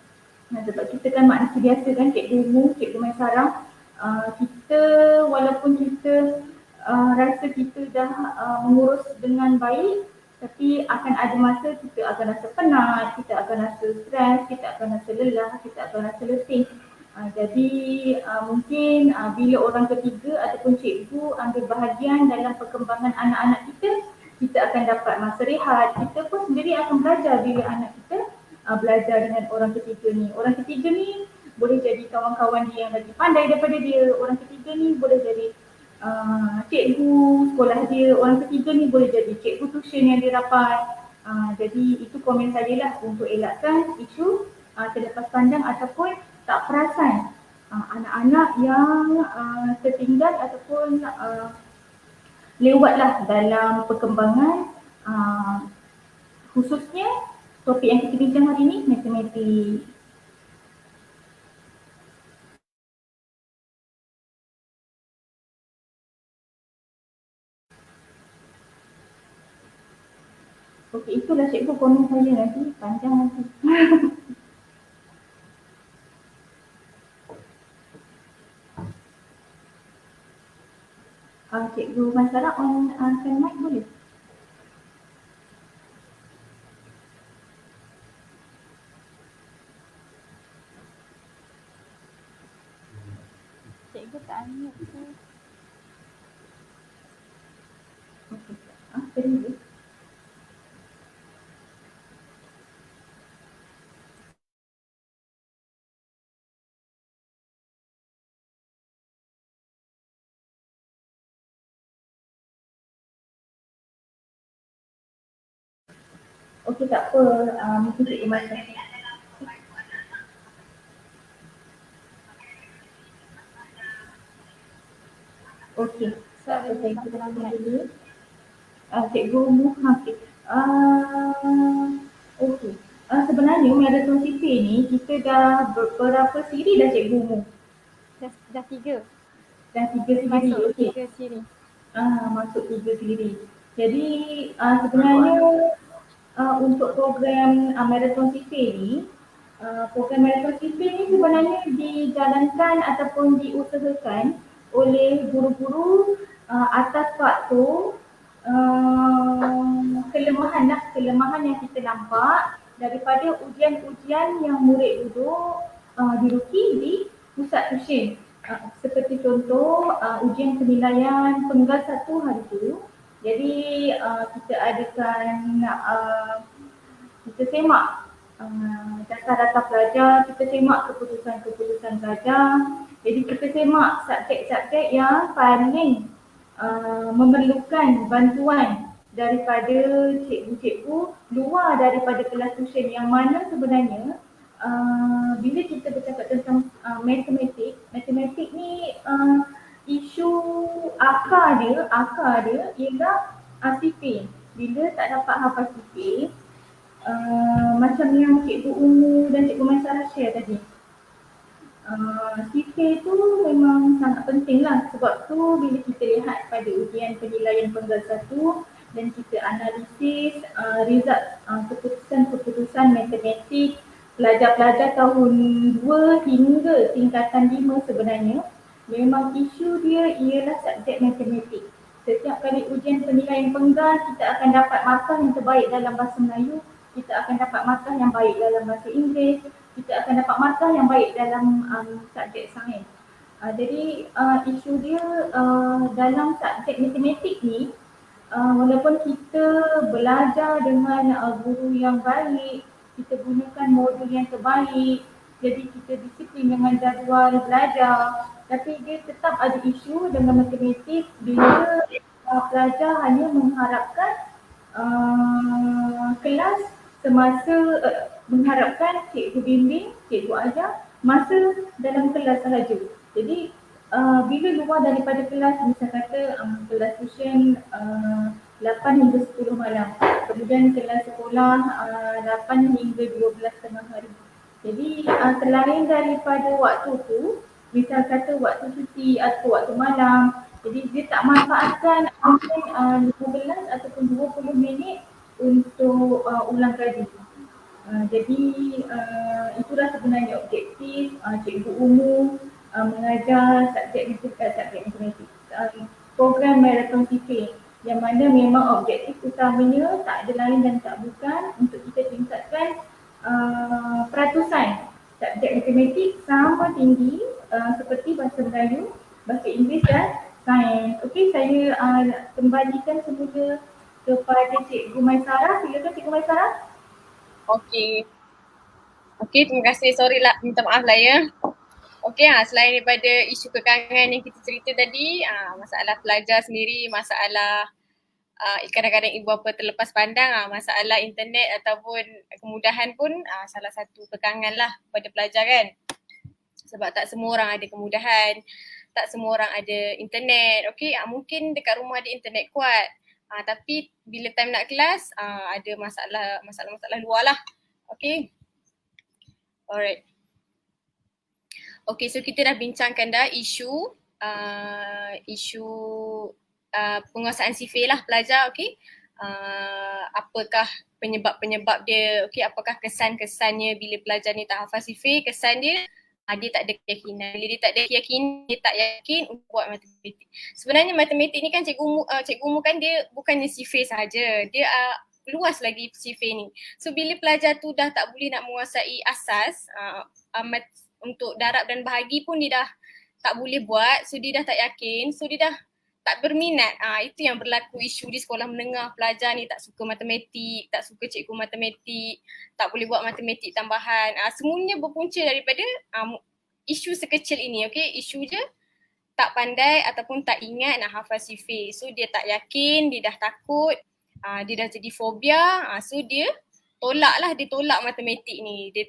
Sebab kita kan manusia biasa kan, cikgu umum, cikgu Maisarah, kita walaupun kita rasa kita dah mengurus dengan baik, tapi akan ada masa kita akan rasa penat, kita akan rasa stres, kita akan rasa lelah, kita akan rasa letih. Jadi mungkin bila orang ketiga ataupun cikgu ambil bahagian dalam perkembangan anak-anak kita akan dapat masa rehat. Kita pun sendiri akan belajar bila anak kita belajar dengan orang ketiga ni. Orang ketiga ni boleh jadi kawan-kawan dia yang lagi pandai daripada dia. Orang ketiga ni boleh jadi cikgu sekolah dia. Orang ketiga ni boleh jadi cikgu tuition yang dia dapat. Jadi itu komen saya lah untuk elakkan isu terlepas pandang ataupun tak perasan anak-anak yang tertinggal ataupun lewatlah dalam perkembangan khususnya topik yang kita bincang hari ini, matematik. Okey, itulah cikgu komen saya, nanti panjang nanti. Cikgu Maisarah on mic boleh? Cikgu tak unmute tu. Okey. Terima. Okey, tak apa, mungkin cikgu Maisarah. Okey, tak apa, saya kira dulu. Cikgu Muhammad. Okey. Sebenarnya marathon CP ni kita dah berapa siri dah cikgu Mu? Dah 3. Dah 3 siri. Masuk Okey. 3 siri. Masuk 3 siri. Jadi sebenarnya untuk program marathon CP ni, program marathon CP ni sebenarnya dijalankan ataupun diusahakan oleh guru-guru atas faktor kelemahan yang kita nampak daripada ujian-ujian yang murid duduk diruki di pusat tuition. Seperti contoh ujian penilaian penggal 1 hari tu. Jadi kita adakan kita semak data-data pelajar, kita semak keputusan-keputusan pelajar. Jadi kita semak subjek-subjek yang paling memerlukan bantuan daripada cikgu-cikgu luar daripada kelas tuition, yang mana sebenarnya bila kita bercakap tentang matematik ni isu akar dia ialah sifir. Bila tak dapat hafal sifir, macam yang Cikgu Umu dan Cikgu Maisarah share tadi, sifir tu memang sangat penting lah. Sebab tu bila kita lihat pada ujian penilaian penggal 1 dan kita analisis result keputusan-keputusan matematik pelajar-pelajar tahun 2 hingga tingkatan 5 sebenarnya, memang isu dia ialah subjek matematik. Setiap kali ujian penilaian penggal, kita akan dapat markah yang terbaik dalam bahasa Melayu, kita akan dapat markah yang baik dalam bahasa Inggeris, kita akan dapat markah yang baik dalam subjek sains. Jadi isu dia dalam subjek matematik ni, walaupun kita belajar dengan guru yang baik, kita gunakan modul yang terbaik, jadi kita disiplin dengan jadual belajar, tapi dia tetap ada isu dengan matematik bila pelajar hanya mengharapkan kelas semasa mengharapkan cikgu bimbing, cikgu ajar masa dalam kelas sahaja. Jadi bila luar daripada kelas, misal kata kelas tuition 8 hingga 10 malam, kemudian kelas sekolah 8 hingga 12 tengah hari. Jadi selain daripada waktu tu, misal kata waktu cuti atau waktu malam, jadi dia tak manfaatkan mungkin 15 ataupun 20 minit untuk ulang kaji. Jadi itulah sebenarnya objektif Cikgu Umu mengajar subjek matematik, program marathon sifir, yang mana memang objektif utamanya tak ada lain dan tak bukan untuk kita tingkatkan peratusan subjek matematik sama tinggi seperti bahasa Melayu, bahasa Inggeris dan sains. Okey, saya kembalikan semula kepada Cikgu Maisarah. Silakan Cikgu Maisarah. Okey, terima kasih. Sorry lah, minta maaf lah ya. Okey, selain daripada isu kekangan yang kita cerita tadi, masalah pelajar sendiri, masalah kadang-kadang ibu bapa terlepas pandang, masalah internet ataupun kemudahan pun salah satu kekangan lah pada pelajar kan. Sebab tak semua orang ada kemudahan, tak semua orang ada internet. Okey, mungkin dekat rumah ada internet kuat, tapi bila time nak kelas ada masalah luar lah. Okey. Alright. Okey, so kita dah bincangkan dah isu penguasaan sifir lah pelajar. Okey. Apakah penyebab-penyebab dia, okey, apakah kesan-kesannya bila pelajar ni tak hafal sifir. Kesan dia dia tak ada keyakinan. Bila dia tak ada keyakinan, dia tak yakin untuk buat matematik. Sebenarnya matematik ni kan cikgu Umu kan dia bukannya sifir sahaja, dia luas lagi sifir ni. So bila pelajar tu dah tak boleh nak menguasai asas untuk darab dan bahagi pun dia dah tak boleh buat, so dia dah tak yakin, so dia dah tak berminat. Itu yang berlaku isu di sekolah menengah. Pelajar ni tak suka matematik, tak suka cikgu matematik, tak boleh buat matematik tambahan. Semuanya berpunca daripada isu sekecil ini. Okay? Isu je tak pandai ataupun tak ingat nak hafal sifir. So dia tak yakin, dia dah takut, dia dah jadi fobia. So dia tolak matematik ni. Dia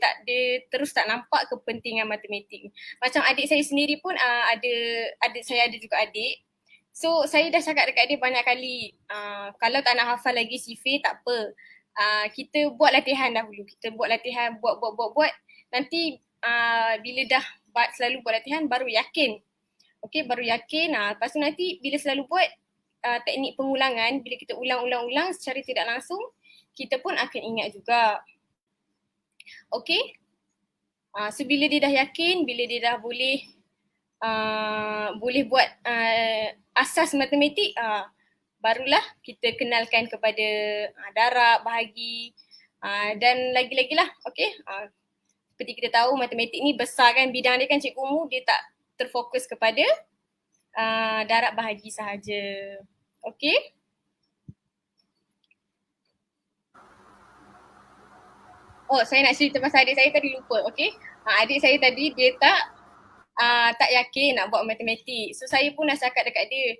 terus tak nampak kepentingan matematik ni. Macam adik saya sendiri pun saya ada juga adik. So saya dah cakap dekat dia banyak kali, kalau tak nak hafal lagi sifir tak apa. Kita buat latihan dahulu. Kita buat latihan, buat. Nanti bila dah selalu buat latihan baru yakin. Okey, baru yakin. Lepas tu nanti bila selalu buat teknik pengulangan, bila kita ulang secara tidak langsung, kita pun akan ingat juga. Okey? So bila dia dah yakin, bila dia dah boleh buat asas matematik, barulah kita kenalkan kepada darab, bahagi dan lagi-lagi lah. Okay. Seperti kita tahu matematik ni besar kan, bidang dia kan Cikgu Mu, dia tak terfokus kepada darab bahagi sahaja. Okay. Oh, saya nak cerita pasal adik saya tadi lupa. Okay. Adik saya tadi dia tak yakin nak buat matematik. So saya pun dah cakap dekat dia,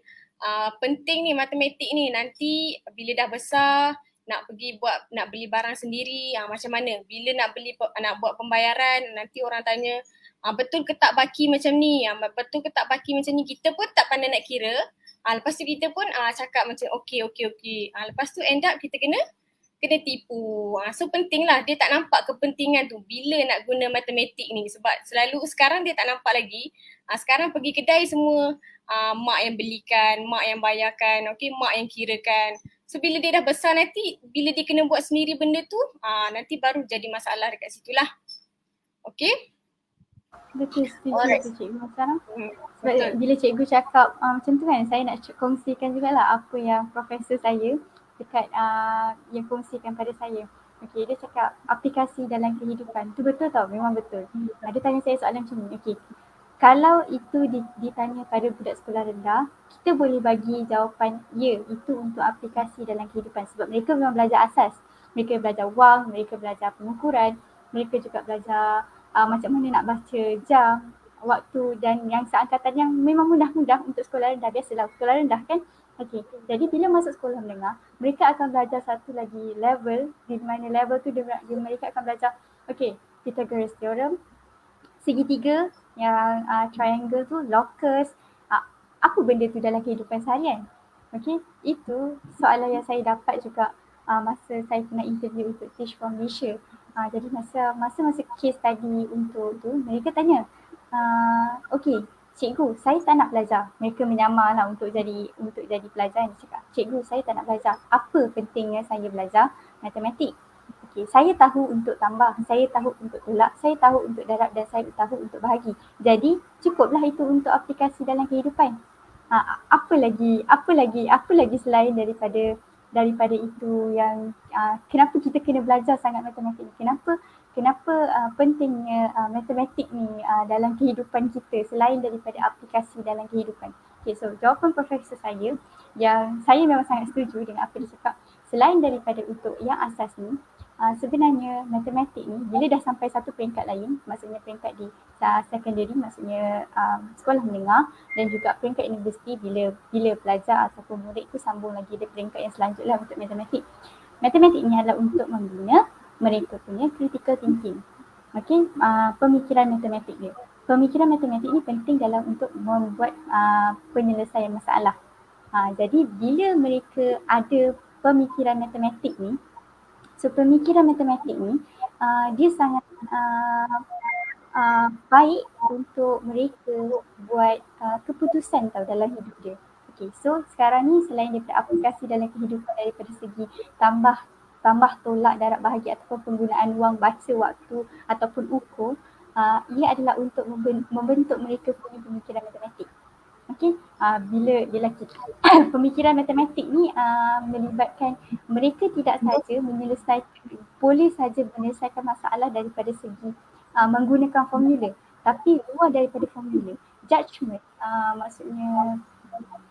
penting ni matematik ni, nanti bila dah besar nak beli barang sendiri, macam mana? Bila nak buat pembayaran, nanti orang tanya, betul ke tak baki macam ni? Betul ke tak baki macam ni? Kita pun tak pandai nak kira. Lepas tu kita pun cakap macam okey. Lepas tu end up kita kena tipu. So penting lah, dia tak nampak kepentingan tu bila nak guna matematik ni, sebab selalu sekarang dia tak nampak lagi. Sekarang pergi kedai semua mak yang belikan, mak yang bayarkan, okay, mak yang kirakan. So bila dia dah besar nanti, bila dia kena buat sendiri benda tu, nanti baru jadi masalah dekat situ lah. Okay? Betul, setuju tu cikgu sekarang. Sebab Betul. bila cikgu cakap macam tu kan, saya nak kongsikan jugalah apa yang profesor saya dekat yang kongsikan pada saya. Okey, dia cakap aplikasi dalam kehidupan. Tu betul tau, memang betul. Dia tanya saya soalan macam ni. Okey, kalau itu ditanya pada budak sekolah rendah, kita boleh bagi jawapan ya, itu untuk aplikasi dalam kehidupan sebab mereka memang belajar asas. Mereka belajar wang, mereka belajar pengukuran, mereka juga belajar macam mana nak baca jam, waktu dan yang seangkatan yang memang mudah-mudah untuk sekolah rendah. Biasalah sekolah rendah kan. Okey, jadi bila masuk sekolah menengah, mereka akan belajar satu lagi level, di mana level tu mereka akan belajar Pythagoras theorem, segitiga, yang triangle tu, locus, apa benda tu dalam kehidupan seharian. Okey, itu soalan yang saya dapat juga masa saya kena interview untuk Teach for Malaysia. Jadi masa case study untuk tu, mereka tanya, okey, cikgu, saya tak nak belajar. Mereka menyamar lah untuk jadi pelajar. Dia cakap, cikgu, saya tak nak belajar. Apa pentingnya saya belajar matematik? Okey, saya tahu untuk tambah, saya tahu untuk tolak, saya tahu untuk darab dan saya tahu untuk bahagi. Jadi cukuplah itu untuk aplikasi dalam kehidupan. Apa lagi selain daripada itu yang kenapa kita kena belajar sangat matematik? Kenapa pentingnya matematik ni dalam kehidupan kita selain daripada aplikasi dalam kehidupan? Okay, so jawapan profesor saya yang saya memang sangat setuju dengan apa dia cakap. Selain daripada untuk yang asas ni, sebenarnya matematik ni bila dah sampai satu peringkat lain, maksudnya peringkat di secondary, maksudnya sekolah menengah dan juga peringkat universiti, bila pelajar ataupun murid tu sambung lagi dari peringkat yang selanjutnya untuk matematik. Matematik ni adalah untuk membina mereka punya critical thinking. Okay, pemikiran matematik dia. Pemikiran matematik ni penting dalam untuk membuat penyelesaian masalah. Jadi bila mereka ada pemikiran matematik ni, so pemikiran matematik ni dia sangat baik untuk mereka buat keputusan tau dalam hidup dia. Okay, so sekarang ni selain daripada aplikasi dalam kehidupan daripada segi tambah tolak, darab bahagi ataupun penggunaan wang, baca waktu ataupun ukur, ia adalah untuk membentuk mereka punya pemikiran matematik. Okey, bila kita pemikiran matematik ni melibatkan mereka tidak saja boleh saja menyelesaikan masalah daripada segi menggunakan formula, tapi luar daripada formula, judgement, maksudnya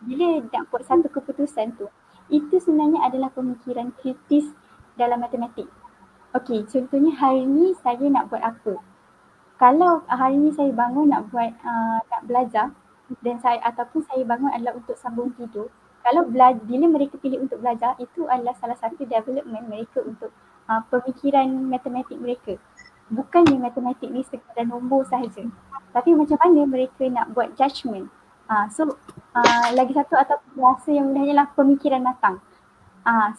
bila nak buat satu keputusan tu, itu sebenarnya adalah pemikiran kritis dalam matematik. Okey, contohnya hari ni saya nak buat apa? Kalau hari ni saya bangun nak belajar dan ataupun saya bangun adalah untuk sambung tidur, kalau bila mereka pilih untuk belajar, itu adalah salah satu development mereka untuk pemikiran matematik mereka. Bukannya matematik ni sekadar nombor sahaja, tapi macam mana mereka nak buat judgement. Lagi satu atau bahasa yang mudahnya lah pemikiran matang.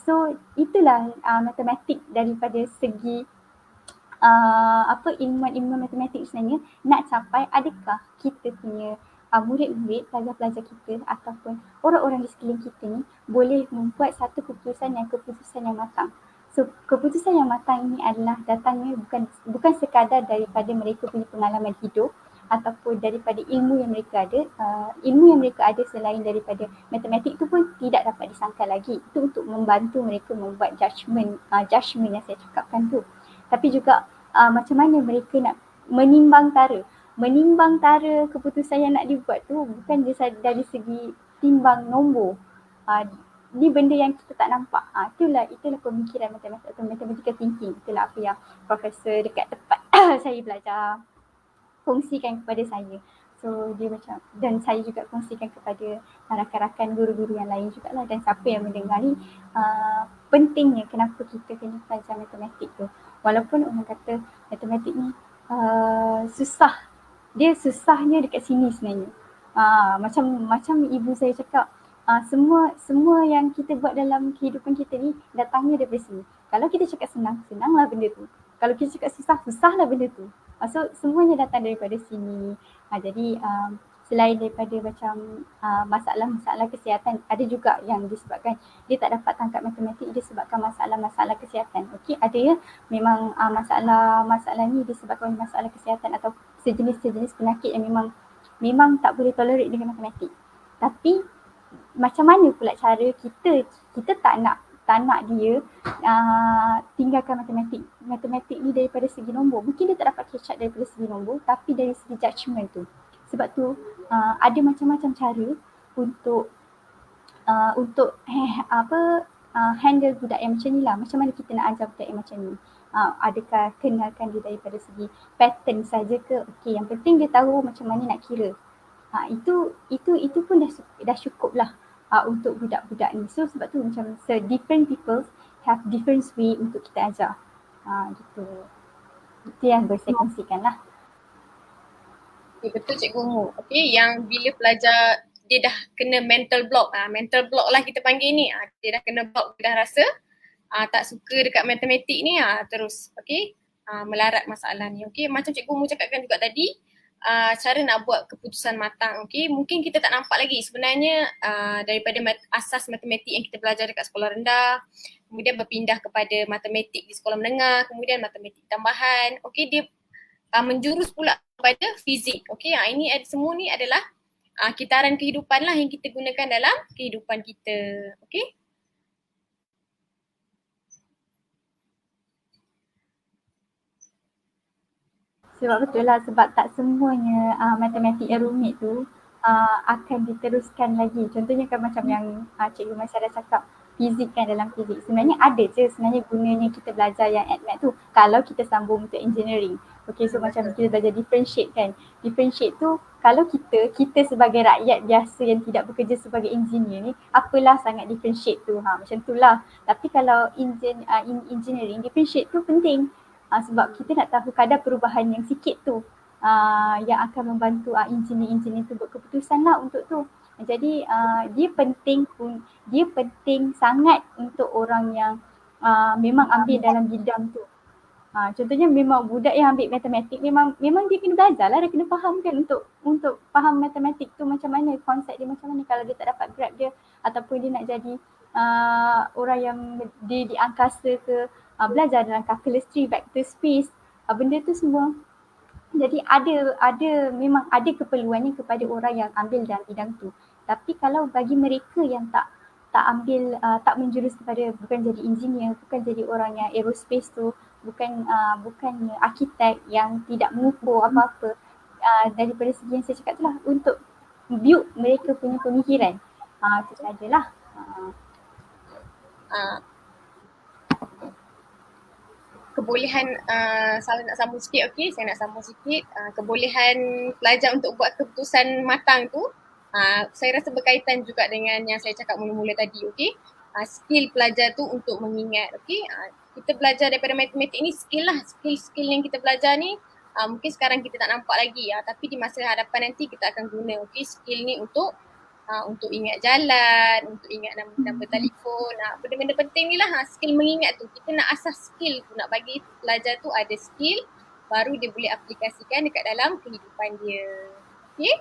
So itulah matematik daripada segi ilmuwan matematik sebenarnya nak capai. Adakah kita punya murid-murid, pelajar-pelajar kita ataupun orang-orang di sekeliling kita ni boleh membuat satu keputusan yang matang. So keputusan yang matang ini adalah datangnya bukan sekadar daripada mereka punya pengalaman hidup ataupun daripada ilmu yang mereka ada. Ilmu yang mereka ada selain daripada matematik itu pun tidak dapat disangkal lagi. Itu untuk membantu mereka membuat judgement yang saya cakapkan tu. Tapi juga macam mana mereka nak menimbang tara keputusan yang nak dibuat tu bukan dari segi timbang nombor. Ni benda yang kita tak nampak. Itulah pemikiran matematik atau mathematical thinking. Itulah apa yang profesor dekat tempat saya belajar kongsikan kepada saya. So dia macam, dan saya juga kongsikan kepada rakan-rakan guru-guru yang lain jugalah, dan siapa yang mendengar ni pentingnya kenapa kita kena belajar matematik tu. Walaupun orang kata matematik ni susah, dia susahnya dekat sini sebenarnya. Macam ibu saya cakap, semua yang kita buat dalam kehidupan kita ni datangnya daripada sini. Kalau kita cakap senang, senanglah benda tu. Kalau kita cakap susah, susahlah benda tu. So semuanya datang daripada sini. Jadi selain daripada macam masalah-masalah kesihatan, ada juga yang disebabkan dia tak dapat tangkap matematik disebabkan masalah-masalah kesihatan. Okey, ada ya memang masalah ni disebabkan masalah kesihatan atau sejenis penyakit yang memang tak boleh tolerate dengan matematik. Tapi macam mana pula cara kita tak nak dia tinggalkan matematik ni daripada segi nombor. Mungkin dia tak dapat catch up daripada segi nombor, tapi dari segi judgement tu. Sebab tu ada macam-macam cara untuk handle budak yang macam ni lah. Macam mana kita nak ajar budak yang macam ni. Adakah kenalkan dia daripada segi pattern saja ke? Okey, yang penting dia tahu macam mana nak kira. Itu pun dah cukup lah untuk budak-budak ni. So sebab tu macam different people have different way untuk kita ajar. Gitu. Itu yang boleh saya kongsikan lah. Okay, betul Cikgu Mu. Okay, yang bila pelajar dia dah kena mental block. Mental block lah kita panggil ni. Dia dah kena block, dia dah rasa tak suka dekat matematik ni. Terus melarat masalah ni. Okay, macam Cikgu Mu cakapkan juga tadi, cara nak buat keputusan matang. Okay, mungkin kita tak nampak lagi sebenarnya daripada asas matematik yang kita belajar dekat sekolah rendah, kemudian berpindah kepada matematik di sekolah menengah, kemudian matematik tambahan. Okay, dia menjurus pula kepada fizik. Okay, ini semua ni adalah kitaran kehidupan lah yang kita gunakan dalam kehidupan kita. Okay. Sebab betul lah, sebab tak semuanya matematik yang rumit tu akan diteruskan lagi. Contohnya kan macam yang Cikgu Masya dah cakap, fizik kan, dalam fizik. Sebenarnya ada je sebenarnya gunanya kita belajar yang AdMath tu kalau kita sambung untuk engineering. Okay, so macam kita belajar differentiate kan. Differentiate tu kalau kita sebagai rakyat biasa yang tidak bekerja sebagai engineer ni, apalah sangat differentiate tu. Macam tu lah. Tapi kalau engineering, differentiate tu penting. Sebab kita nak tahu kadar perubahan yang sikit tu yang akan membantu engineer tu buat keputusan lah untuk tu. Jadi dia penting sangat untuk orang yang memang ambil dalam bidang tu. Contohnya memang budak yang ambil matematik memang dia kena belajar lah, dia kena faham kan untuk faham matematik tu macam mana, konsep dia macam mana. Kalau dia tak dapat grab dia ataupun dia nak jadi orang yang di angkasa ke, belajar dalam calculus tree, vector space, benda tu semua. Jadi memang ada keperluannya kepada orang yang ambil dalam bidang tu. Tapi kalau bagi mereka yang tak ambil, tak menjurus kepada, bukan jadi engineer, bukan jadi orang yang aerospace tu, bukan arkitek yang tidak mengukur apa-apa, daripada segi yang saya cakap tu lah, untuk build mereka punya pemikiran. Itu sajalah. Kebolehan, saya nak sambung sikit, okay? Saya nak sambung sikit. Kebolehan pelajar untuk buat keputusan matang tu, saya rasa berkaitan juga dengan yang saya cakap mula-mula tadi, okay? Skill pelajar tu untuk mengingat, okay? Kita belajar daripada matematik ni skill lah, skill yang kita belajar ni mungkin sekarang kita tak nampak lagi, tapi di masa hadapan nanti kita akan guna, okay? Skill ni untuk ingat jalan, untuk ingat nombor telefon, benda-benda penting ni lah, skill mengingat tu. Kita nak asas skill tu, nak bagi pelajar tu ada skill, baru dia boleh aplikasikan dekat dalam kehidupan dia. Okay?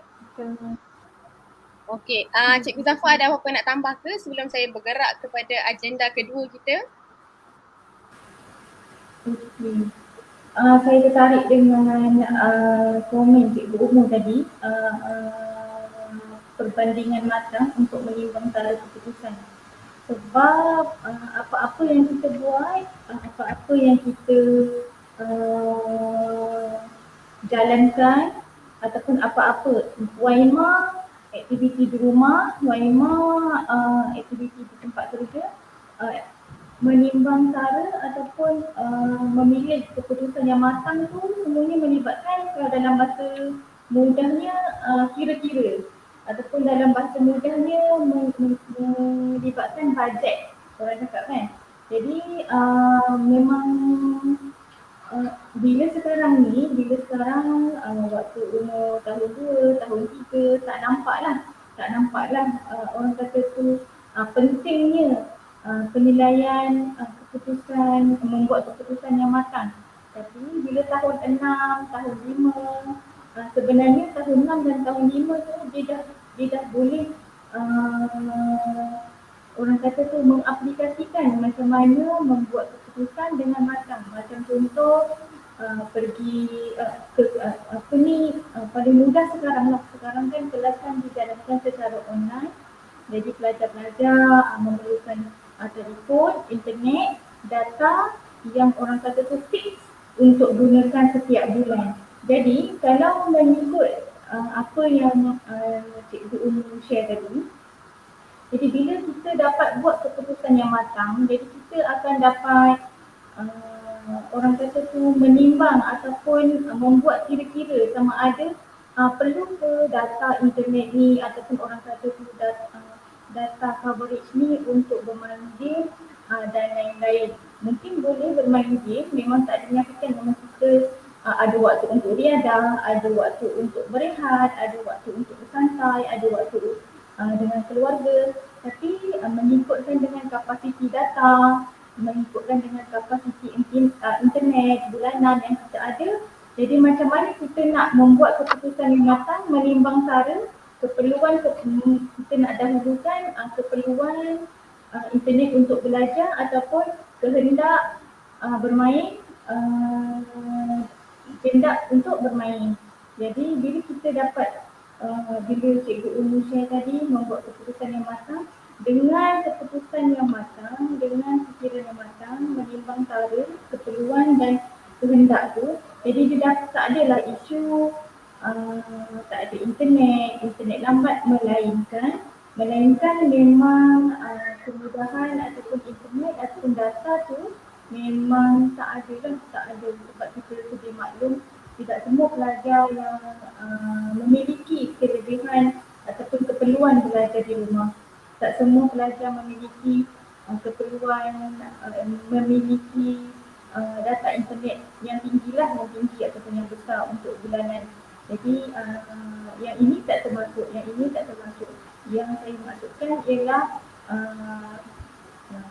Okay, Cikgu Zafar ada apa-apa nak tambah ke sebelum saya bergerak kepada agenda kedua kita? Okay. Saya tertarik dengan komen Cikgu Umur tadi, perbandingan matang untuk menimbang antara keputusan. Sebab apa-apa yang kita buat, apa-apa yang kita jalankan ataupun apa-apa Waima aktiviti di rumah, Waima aktiviti di tempat kerja, menimbang cara ataupun memilih keputusan yang matang tu semuanya melibatkan dalam bahasa mudahnya kira-kira ataupun dalam bahasa mudahnya melibatkan bajet, orang cakap kan. Jadi memang bila sekarang waktu umur tahun 2, tahun 3 tak nampak lah orang kata tu pentingnya penilaian keputusan, membuat keputusan yang matang. Tapi bila tahun 6, tahun 5, sebenarnya tahun 6 dan tahun 5 tu dia dah boleh orang kata tu mengaplikasikan macam mana membuat keputusan dengan matang. Macam contoh paling mudah sekarang lah. Sekarang kan kelasan dijalankan secara online. Jadi pelajar-pelajar memerlukan telefon, internet, data yang orang kata tu fix untuk gunakan setiap bulan. Jadi kalau mengikut apa yang Cikgu Umi share tadi, jadi bila kita dapat buat keputusan yang matang, jadi kita akan dapat orang kata tu menimbang ataupun membuat kira-kira sama ada perlu ke data internet ni ataupun orang kata tu data coverage ni untuk bermain game dan lain-lain. Mungkin boleh bermain game, memang tak dinafikan, memang kita ada waktu untuk riadah, ada waktu untuk berehat, ada waktu untuk bersantai, ada waktu dengan keluarga, tapi mengikutkan dengan kapasiti data, mengikutkan dengan kapasiti internet bulanan yang kita ada. Jadi macam mana kita nak membuat keputusan yang matang, menimbang cara keperluan kita nak dahulukan keperluan internet untuk belajar ataupun kehendak bermain, kehendak untuk bermain. Jadi bila kita dapat bila Cikgu Umi share tadi membuat keputusan yang matang, dengan keputusan yang matang, dengan fikiran yang matang, menimbang cara, keperluan dan kehendak tu, jadi dia dah tak adalah isu tak ada internet lambat, melainkan memang kemudahan ataupun internet ataupun data tu memang tak ada sebab kita sedia maklum tidak semua pelajar yang memiliki kelebihan ataupun keperluan belajar di rumah. Tak semua pelajar memiliki keperluan memiliki data internet yang tinggi ataupun yang besar untuk bulanan. Jadi yang ini tak termasuk. Yang saya maksudkan ialah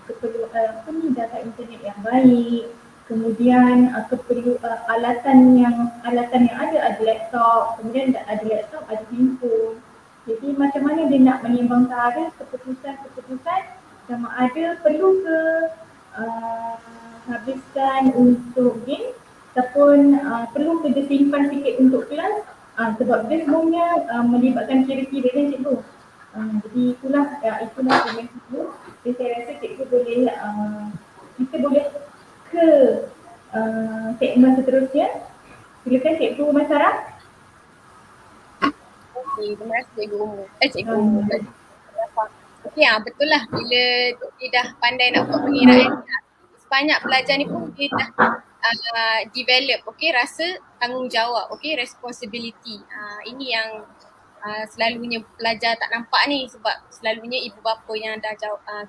keperluan data internet yang baik, kemudian alatan yang ada laptop, kemudian ada laptop, ada handphone. Jadi macam mana dia nak menimbang cara keputusan sama ada perlu ke habiskan untuk game ataupun perlu ke dia simpan sikit untuk kelas, sebab dia semuanya melibatkan kira-kira kan cikgu. Jadi itulah komen cikgu. Jadi saya rasa cikgu boleh kita boleh ke segmen seterusnya. Silakan Cikgu Masarah. Okey, terima kasih Cikgu Umur. Cikgu Umur. Okey, betul lah bila dia dah pandai nak buat pengiraan, sebanyak pelajar ni pun dia dah develop rasa tanggungjawab, responsibility. Ini yang selalunya pelajar tak nampak ni, sebab selalunya ibu bapa yang dah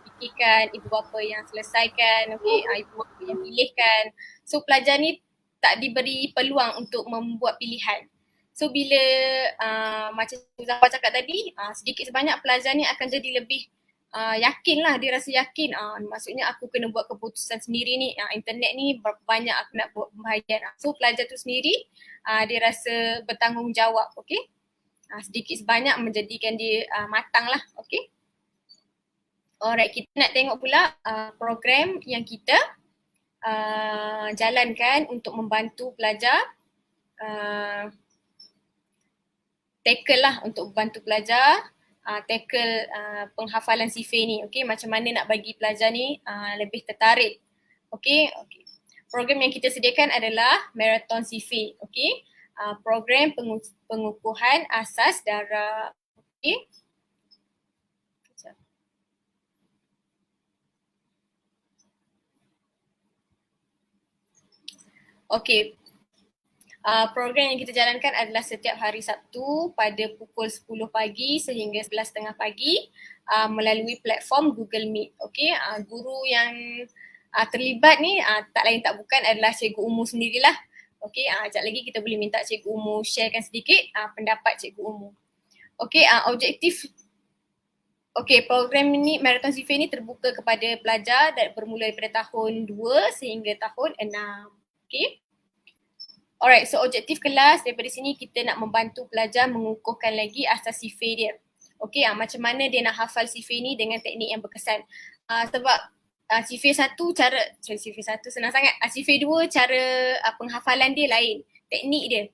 fikirkan, ibu bapa yang selesaikan, ibu bapa yang pilihkan. So pelajar ni tak diberi peluang untuk membuat pilihan. So bila macam Zafar cakap tadi, sedikit sebanyak pelajar ni akan jadi lebih yakin lah, dia rasa yakin, maksudnya aku kena buat keputusan sendiri ni, internet ni berapa banyak aku nak buat pembahagian. So pelajar tu sendiri dia rasa bertanggungjawab, sedikit sebanyak menjadikan dia matang lah, Alright, kita nak tengok pula program yang kita jalankan untuk membantu pelajar tackle lah, untuk bantu pelajar tackle penghafalan CIFE ni. Okay, macam mana nak bagi pelajar ni lebih tertarik. Okay. Program yang kita sediakan adalah Marathon CIFE. Okay, program pengukuhan asas darab. Okay. Okay, program yang kita jalankan adalah setiap hari Sabtu pada pukul 10 pagi sehingga 11.30 pagi melalui platform Google Meet. Okay, guru yang terlibat ni tak lain tak bukan adalah Cikgu Umu sendirilah. Okay, sekejap lagi kita boleh minta Cikgu Umu sharekan sedikit pendapat Cikgu Umu. Okay, objektif program ni, Marathon CIFE ni terbuka kepada pelajar bermula daripada tahun 2 sehingga tahun 6. Okay. Alright, so objektif kelas daripada sini kita nak membantu pelajar mengukuhkan lagi asas CIFE dia. Okay, macam mana dia nak hafal CIFE ni dengan teknik yang berkesan. Sebab CIFE 1 CIFE 1 senang sangat. CIFE 2 cara penghafalan dia lain. Teknik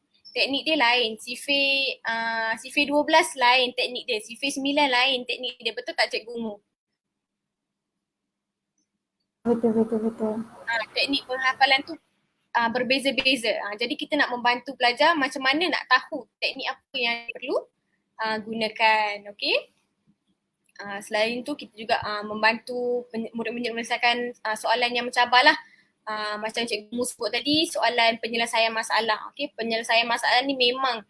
dia lain. CIFE 12 lain teknik dia. CIFE 9 lain teknik dia. Betul tak Cikgu Umu? Betul. Teknik penghafalan tu berbeza-beza. Jadi kita nak membantu pelajar macam mana nak tahu teknik apa yang perlu gunakan. Okay. Selain tu kita juga membantu murid-murid menyelesaikan soalan yang mencabar lah. Macam Cikgu Mu sebut tadi, soalan penyelesaian masalah. Okay, penyelesaian masalah ni memang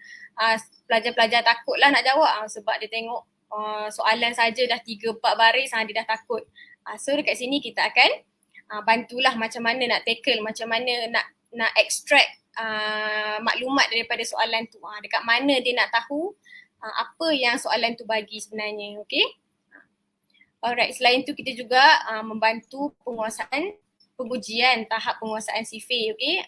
pelajar-pelajar takut lah nak jawab sebab dia tengok soalan saja dah 3-4 baris dia dah takut. So dekat sini kita akan bantulah macam mana nak tackle, macam mana nak extract maklumat daripada soalan tu. Dekat mana dia nak tahu apa yang soalan tu bagi sebenarnya. Okay. Alright, selain tu kita juga membantu pengujian tahap penguasaan CIFE. Okay.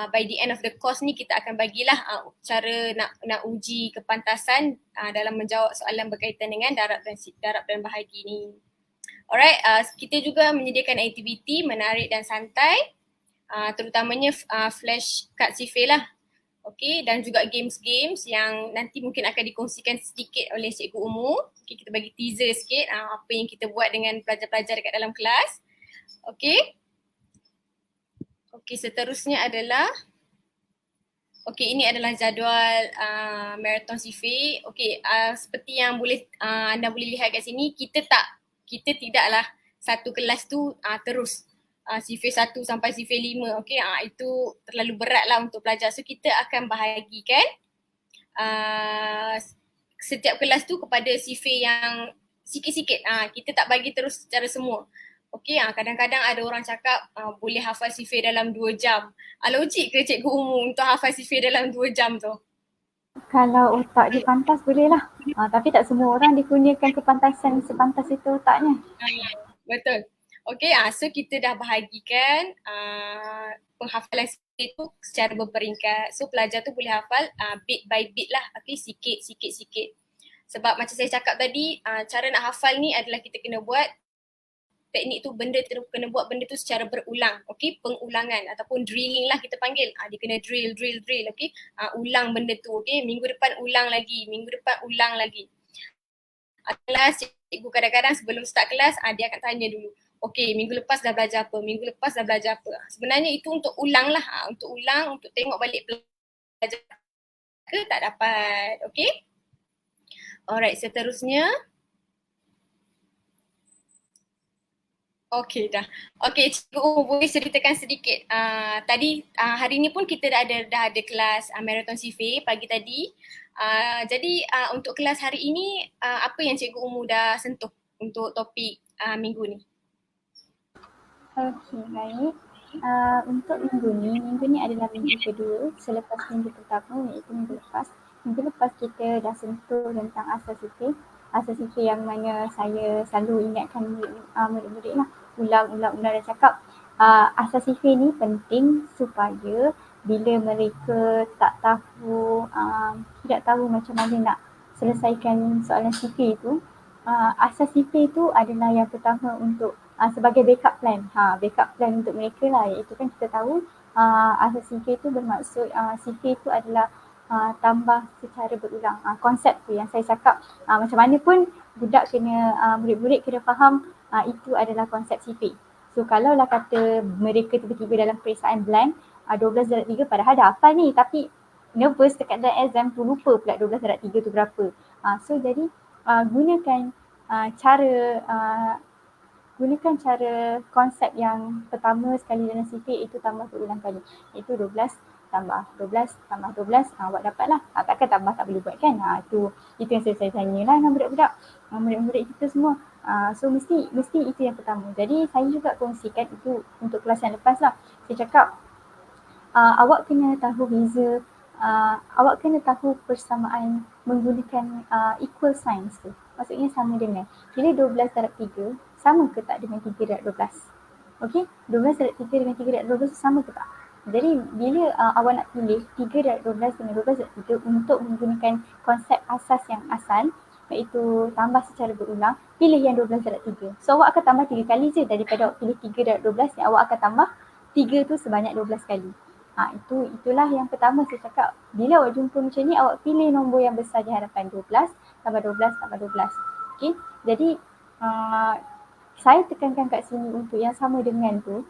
By the end of the course ni kita akan bagilah cara nak uji kepantasan dalam menjawab soalan berkaitan dengan darab dan bahagi ni. Alright, kita juga menyediakan aktiviti menarik dan santai, terutamanya flash card CIFE lah. Okay, dan juga games-games yang nanti mungkin akan dikongsikan sedikit oleh Cikgu Umu. Okay, kita bagi teaser sikit apa yang kita buat dengan pelajar-pelajar dekat dalam kelas. Okay. Okay, seterusnya adalah ini adalah jadual Marathon CIFE. Okay, seperti yang anda boleh lihat kat sini, kita tidaklah satu kelas tu terus CIFE 1 sampai CIFE 5. Okay, itu terlalu berat lah untuk pelajar. So kita akan bahagikan setiap kelas tu kepada CIFE yang sikit-sikit. Kita tak bagi terus secara semua. Okay, kadang-kadang ada orang cakap boleh hafal CIFE dalam 2 jam. Logik ke Cikgu Umu untuk hafal CIFE dalam 2 jam tu? Kalau otak dia pantas boleh lah. Tapi tak semua orang dikurniakan kepantasan sepantas itu otaknya. Betul. Okay, so kita dah bahagikan penghafalan CIFE tu secara berperingkat. So pelajar tu boleh hafal bit by bit lah. Okay, sikit. Sebab macam saya cakap tadi, cara nak hafal ni adalah kita kena buat teknik tu, kena buat benda tu secara berulang. Okay, pengulangan ataupun drilling lah kita panggil. Dia kena drill. Okay, ulang benda tu. Okay, minggu depan ulang lagi. Kelas cikgu kadang-kadang sebelum start kelas dia akan tanya dulu. Okay, minggu lepas dah belajar apa. Sebenarnya itu untuk ulang lah. Untuk tengok balik belajar ke tak dapat. Okay. Alright, seterusnya. Okay, dah. Okay, Cikgu boleh ceritakan sedikit. Tadi hari ni pun kita dah ada kelas Marathon CIFE pagi tadi. Jadi untuk kelas hari ini apa yang Cikgu Umu dah sentuh untuk topik minggu ni? Okey, baik. Untuk minggu ni adalah minggu kedua selepas minggu pertama, iaitu minggu lepas. Minggu lepas kita dah sentuh tentang asas CIFE. Asas CIFE yang mana saya selalu ingatkan murid-murid lah. Ulang dan cakap asas CIFE ni penting supaya bila mereka tidak tahu macam mana nak selesaikan soalan CIFE tu, asas CIFE tu adalah yang pertama untuk sebagai backup plan. Backup plan untuk mereka lah, iaitu kan kita tahu asas CK itu bermaksud CK itu adalah tambah secara berulang. Konsep tu yang saya cakap, macam mana pun budak kena, murid-murid kena faham itu adalah konsep CK. So kalau lah kata mereka tiba-tiba dalam periksaan blank 12/3 padahal dah hafal ni, tapi nervous dekat dalam exam tu lupa pula 12/3 tu berapa. So jadi gunakan cara konsep yang pertama sekali dalam CK, itu tambah berulang kali, iaitu 12 tambah 12 tambah 12, awak dapatlah. Takkan tambah tak boleh buat kan. Itu yang saya tanyalah dengan budak-budak, murid-murid kita semua. So mesti itu yang pertama. Jadi saya juga kongsikan itu untuk kelas yang lepas lah. Saya cakap awak kena tahu beza, awak kena tahu persamaan menggunakan equal signs tu. Maksudnya sama dengan, bila 12/3 sama ke tak dengan 3/12? Okey, 12/3 dengan 3/12 sama ke tak? Jadi bila awak nak pilih 3/12 dengan 12/3 untuk menggunakan konsep asas yang asal, iaitu tambah secara berulang, pilih yang 12/3. So awak akan tambah 3 kali je daripada awak pilih 3/12 yang awak akan tambah 3 tu sebanyak 12 kali. Itulah yang pertama saya cakap. Bila awak jumpa macam ni, awak pilih nombor yang besar di hadapan, 12 tambah 12 tambah 12. Okey, jadi saya tekankan kat sini untuk yang sama dengan tu,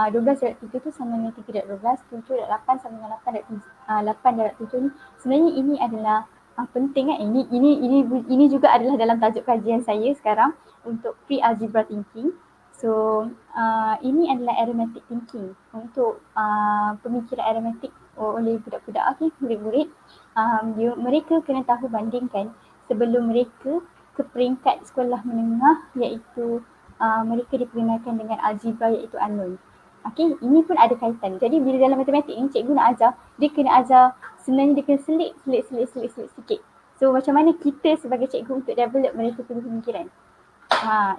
12/3 tu sama dengan 3/12, 7/8 sama dengan 8/7 ni. Sebenarnya ini adalah penting kan. Ini juga adalah dalam tajuk kajian saya sekarang untuk pre-algebra thinking. So ini adalah arithmetic thinking, untuk pemikiran arithmetic oleh budak-budak, murid-murid. Mereka kena tahu bandingkan sebelum mereka ke peringkat sekolah menengah, iaitu mereka diperkenalkan dengan algebra, iaitu unknown. Ini pun ada kaitan. Jadi bila dalam matematik ni cikgu nak ajar, dia kena ajar, sebenarnya dia kena selit sikit. So macam mana kita sebagai cikgu untuk develop mereka punya pemikiran.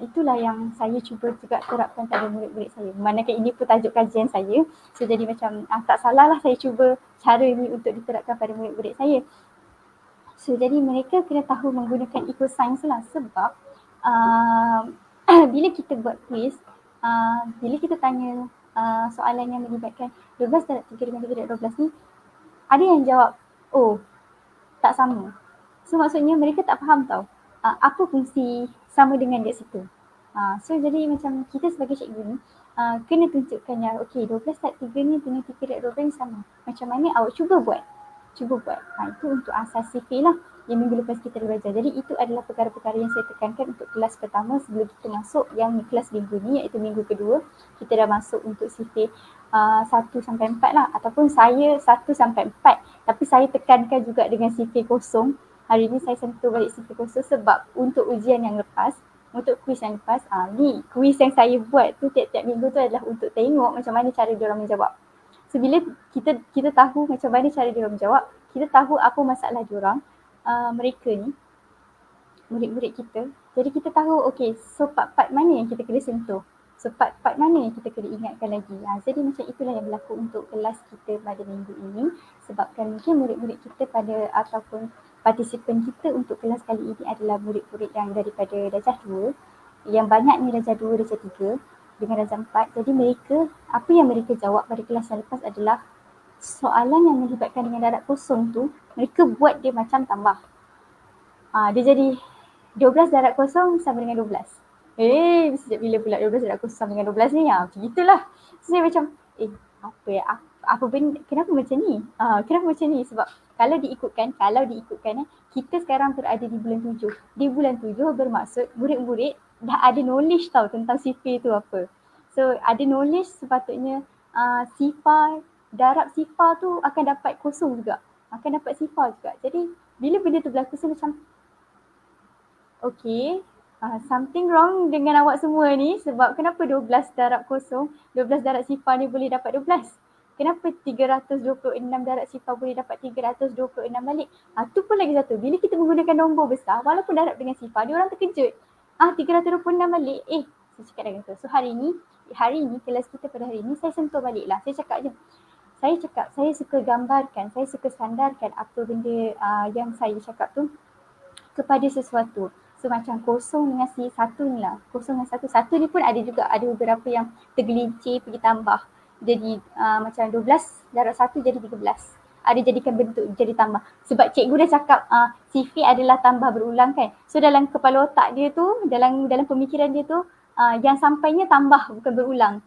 Itulah yang saya cuba juga terapkan pada murid-murid saya. Memandangkan ini pun tajuk kajian saya, so jadi macam tak salah lah saya cuba cara ni untuk diterapkan pada murid-murid saya. So jadi mereka kena tahu menggunakan equal signs lah, sebab bila kita buat quiz, bila kita tanya soalan yang melibatkan 12/3 dengan 3/12 ni, ada yang jawab, oh tak sama. So maksudnya mereka tak faham tau apa fungsi sama dengan kat situ. So jadi macam kita sebagai cikgu ni kena tunjukkan yang okey, 12/3 ni dengan 3/12 ni sama. Macam mana awak cuba buat. Itu untuk asas CK lah yang minggu lepas kita belajar. Jadi itu adalah perkara-perkara yang saya tekankan untuk kelas pertama sebelum kita masuk yang kelas minggu ni, iaitu minggu kedua. Kita dah masuk untuk CK 1 sampai 4 lah, ataupun saya 1 sampai 4. Tapi saya tekankan juga dengan CK kosong. Hari ni saya sentuh balik CK kosong sebab untuk ujian yang lepas, untuk kuis yang lepas, ni kuis yang saya buat tu tiap-tiap minggu tu adalah untuk tengok macam mana cara diorang menjawab. So bila kita tahu macam mana cara diorang menjawab, kita tahu apa masalah diorang, mereka ni, murid-murid kita. Jadi kita tahu okey, so part-part mana yang kita kena sentuh. So part-part mana yang kita kena ingatkan lagi. Jadi macam itulah yang berlaku untuk kelas kita pada minggu ini. Sebabkan mungkin murid-murid kita ataupun partisipan kita untuk kelas kali ini adalah murid-murid yang daripada darjah 2. Yang banyak ni darjah 2, darjah 3 dengan darjah 4. Jadi mereka, apa yang mereka jawab pada kelas yang lepas adalah soalan yang melibatkan dengan darab kosong tu, mereka buat dia macam tambah. Dia jadi 12 darab kosong sama dengan 12. Sejak bila pula 12 darab kosong sama dengan 12 ni? Macam itulah. So saya macam, apa benda, kenapa macam ni? Kenapa macam ni? Sebab kalau diikutkan, kita sekarang berada di bulan 7. Di bulan 7 bermaksud murid-murid dah ada knowledge tau tentang sifar tu apa. So ada knowledge sepatutnya sifar, darab sifar tu akan dapat kosong juga. Akan dapat sifar juga. Jadi bila benda tu berlaku, saya macam something wrong dengan awak semua ni, sebab kenapa 12 darab kosong, 12 darab sifar ni boleh dapat 12? Kenapa 326 darab sifar boleh dapat 326 balik? Tu pun lagi satu. Bila kita menggunakan nombor besar, walaupun darab dengan sifar, dia orang terkejut. 326 balik. Saya cakap dengan tu. So hari ni, kelas kita pada hari ni, saya sentuh balik lah. Saya cakap je. Saya suka gambarkan, saya suka sandarkan apa benda yang saya cakap tu kepada sesuatu. So macam kosong dengan si satu ni lah. Kosong dengan satu. Satu ni pun ada juga, ada beberapa yang tergelincir pergi tambah. Jadi macam 12 darab 1 jadi 13. Ada jadikan bentuk jadi tambah. Sebab cikgu dah cakap CV adalah tambah berulang kan. So dalam kepala otak dia tu, dalam pemikiran dia tu, yang sampainya tambah bukan berulang.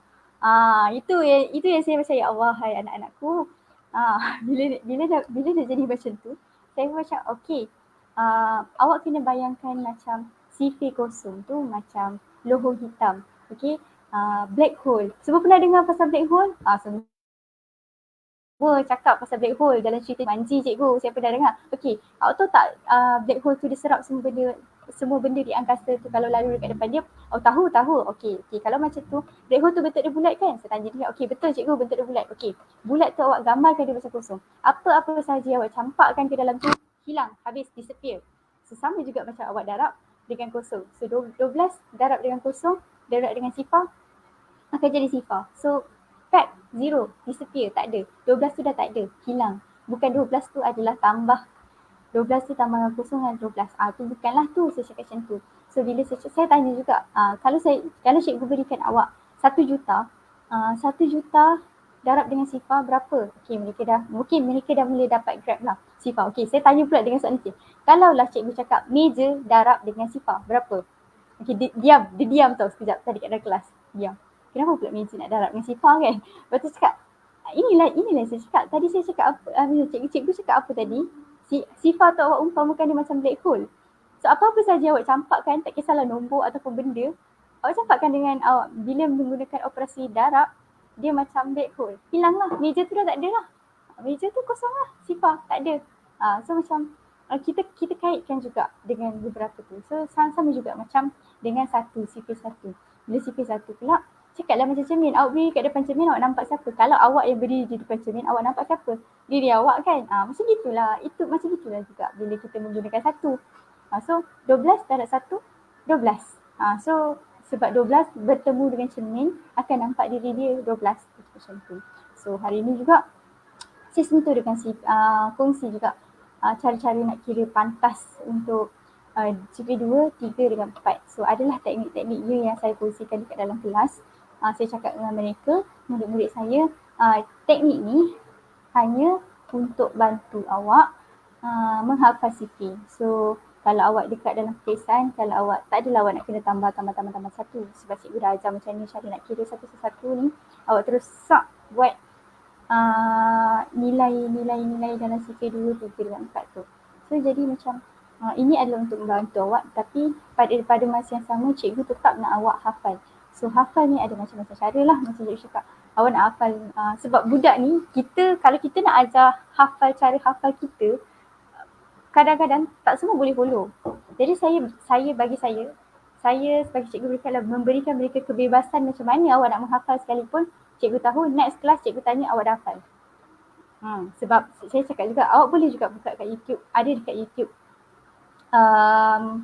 Itu yang saya macam, ya Allah, hai anak-anakku. Bila dah jadi macam tu, saya macam okey. Awak kena bayangkan macam CV kosong tu macam loho hitam. Okey. Black hole. Semua pernah dengar pasal black hole? Semua cakap pasal black hole dalam cerita Manji cikgu. Siapa dah dengar? Okey. Awak tahu tak black hole tu diserap semua benda di angkasa tu kalau lalu dekat depan dia? Oh tahu. Okey. Kalau macam tu, black hole tu bentuk dia bulat kan? Saya tanya dia, okey betul cikgu bentuk dia bulat. Okey. Bulat tu awak gambarkan dia macam kosong. Apa-apa sahaja awak campakkan ke dalam tu, hilang, habis, disappear. So sama juga macam awak darab dengan kosong. So 12 darab dengan kosong, darab dengan sifar, akan jadi sifar. So fact, zero, disappear, tak ada. 12 tu dah tak ada, hilang. Bukan 12 tu adalah tambah. 12 tu tambah dengan kosong dengan 12. Tu bukanlah tu, saya cakap macam tu. So bila saya tanya juga, kalau cikgu berikan awak 1 juta, 1 juta darab dengan sifar berapa? Okey, mereka dah mula dapat grab lah sifar. Okey, saya tanya pula dengan soalan ni. Kalaulah cikgu cakap meja darab dengan sifar berapa? Okey, dia diam tau sekejap tadi kat dalam kelas. Diam. Kenapa pula meja nak darab dengan sifar kan? Lepas tu cakap, inilah saya cakap. Tadi saya cakap apa, cikgu cakap apa tadi? Sifar tu awak umpamakan dia macam black hole. So apa-apa saja awak campakkan, tak kisahlah nombor ataupun benda, awak campakkan dengan awak bila menggunakan operasi darab, dia macam black hole. Hilanglah, meja tu dah tak ada lah. Meja tu kosong lah, sifar tak ada. So macam kita kaitkan juga dengan beberapa tu. So sama-sama juga macam dengan CP1. Bila CP1 pula, cakaplah macam cermin. Awak berdiri kat depan cermin, awak nampak siapa? Kalau awak yang berdiri di depan cermin, awak nampak siapa? Diri awak kan? Macam gitulah. Macam gitulah juga bila kita menggunakan satu. So 12 darab 1, 12. So sebab 12 bertemu dengan cermin, akan nampak diri dia 12. Macam tu. So hari ni juga saya sentuh dengan kongsi juga cara-cara nak kira pantas untuk CP2, 3 dengan 4. So adalah teknik-tekniknya yang saya kongsikan dekat dalam kelas. Saya cakap dengan mereka, murid-murid saya, teknik ni hanya untuk bantu awak menghafal CP. So kalau awak dekat dalam peperiksaan, kalau awak tak adalah awak nak kena tambah satu. Sebab cikgu dah ajar macam ni cara nak kira satu-satu ni. Awak terus buat nilai dalam CP2, 3 dan 4 tu. So jadi macam ini adalah untuk membantu awak, tapi pada masa yang sama cikgu tetap nak awak hafal. So hafal ni ada macam-macam cara lah, macam cikgu cakap. Awak nak hafal, sebab budak ni, kalau kita nak ajar hafal cara hafal kita, kadang-kadang tak semua boleh follow. Jadi saya sebagai cikgu memberikan mereka kebebasan macam mana awak nak menghafal sekalipun. Cikgu tahu next class cikgu tanya awak dah hafal. Sebab saya cakap juga awak boleh juga buka kat YouTube. Ada dekat YouTube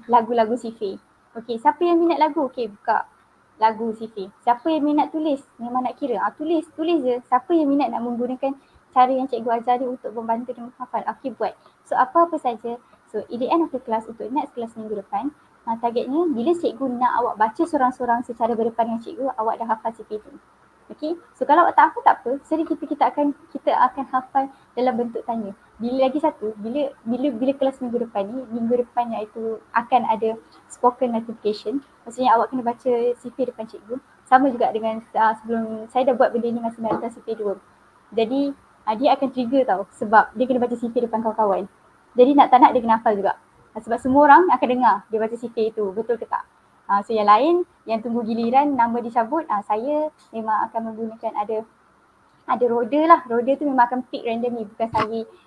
lagu-lagu CV. Okey, siapa yang minat lagu? Okey, buka lagu CV. Siapa yang minat tulis? Memang nak kira. Tulis je. Siapa yang minat nak menggunakan cara yang cikgu ajar dia untuk membantu dia menghafal? Okey, buat. So apa-apa saja. So at the end of the class, untuk next class minggu depan, targetnya bila cikgu nak awak baca sorang-sorang secara berdepan dengan cikgu, awak dah hafal CP tu. Okay, so kalau awak tak hafal tak apa, sedikit kita akan hafal dalam bentuk tanya. Bila lagi satu, bila kelas minggu depan iaitu akan ada spoken notification, maksudnya awak kena baca CP depan cikgu. Sama juga dengan sebelum saya dah buat benda ni masa datang CP2. Jadi dia akan trigger tau, sebab dia kena baca CP depan kawan-kawan. Jadi nak tak nak dia kena hafal juga. Sebab semua orang akan dengar dia baca CP tu, betul ke tak? So yang lain yang tunggu giliran nama dicabut, saya memang akan menggunakan ada roda lah. Roda tu memang akan pick randomly,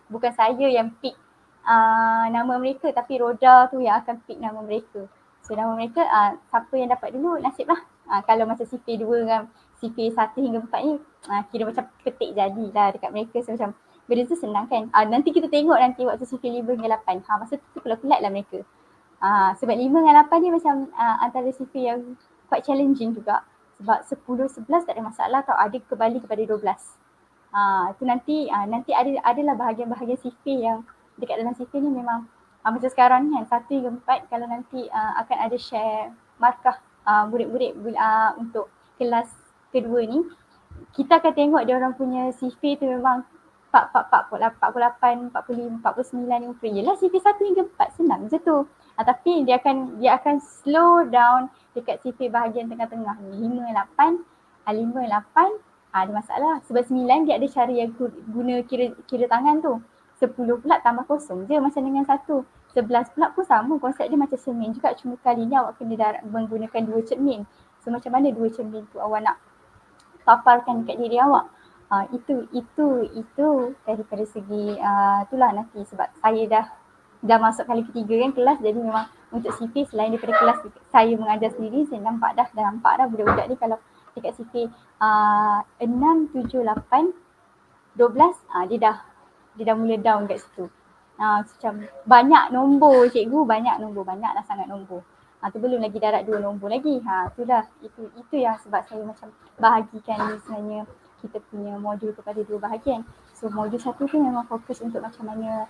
bukan saya yang pick nama mereka, tapi roda tu yang akan pick nama mereka. So nama mereka siapa yang dapat dulu nasib lah. Kalau macam CP2 dengan CP1 hingga 4 ni kira macam petik jadilah dekat mereka. So macam benda tu senang kan. Nanti kita tengok nanti waktu CP5 hingga 8. Masa tu pelat-pelat lah mereka. Sebab 5 dengan 8 ni macam antara CP yang quite challenging juga. Sebab 10, 11 tak ada masalah tau. Ada kembali kepada 12. Itu nanti adalah bahagian-bahagian CP yang dekat dalam CP ni memang Macam sekarang ni kan 1 hingga 4 kalau nanti akan ada share markah murid-murid untuk kelas kedua ni, kita akan tengok dia orang punya CV tu memang 48, 45, 49, 50. Yelah CV 1 hingga 4 senang je tu. Tapi dia akan slow down dekat CV bahagian tengah-tengah ni. 5, 8, 5, 8 ada masalah. Sebab 9 dia ada cara yang guna kira tangan tu. 10 pula tambah kosong je macam dengan 1. 11 pula pun sama, konsep dia macam cermin juga, cuma kali ni awak kena menggunakan 2 cermin. So macam mana 2 cermin tu awak nak paparkan dekat diri awak. Itu daripada segi itulah nanti, sebab saya dah masuk kali ketiga kan kelas, jadi memang untuk CV selain daripada kelas saya mengajar sendiri, saya nampak dah budak-budak ni kalau dekat CV 6, 7, 8, 12 dia dah mula down kat situ. Macam banyak nombor cikgu, banyaklah sangat nombor. Tu belum lagi darab 2 nombor lagi. Itulah itu yang sebab saya macam bahagikan ni sebenarnya kita punya modul kepada 2 bahagian. So modul 1 tu memang fokus untuk macam mana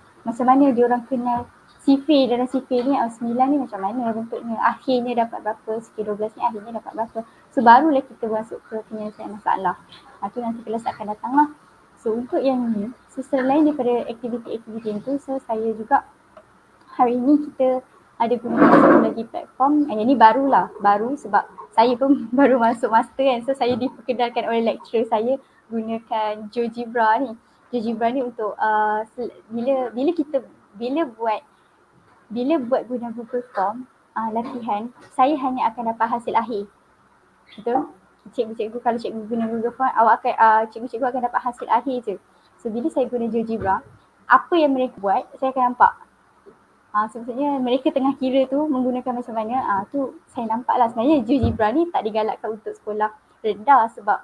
dia orang kenal CV, dalam CV ni 9 ni macam mana bentuknya, akhirnya dapat berapa, sikit 12 ni akhirnya dapat berapa. So barulah kita masuk ke penyelesaian masalah. Tu nanti kelas akan datang lah. So untuk yang ni, so selain daripada aktiviti-aktiviti itu, so saya juga hari ni kita ada guna satu lagi platform. Yang ni baru sebab saya pun baru masuk master kan. So saya diperkenalkan oleh lecturer saya gunakan GeoGebra ni. GeoGebra ni untuk bila buat guna Google Form latihan, saya hanya akan dapat hasil akhir. Betul? Cikgu-cikgu kalau cikgu guna Google Form, cikgu-cikgu akan dapat hasil akhir je. So bila saya guna GeoGebra, apa yang mereka buat, saya akan nampak. Sebenarnya mereka tengah kira tu menggunakan macam mana, tu saya nampak lah. Sebenarnya GeoGebra ni tak digalakkan untuk sekolah rendah sebab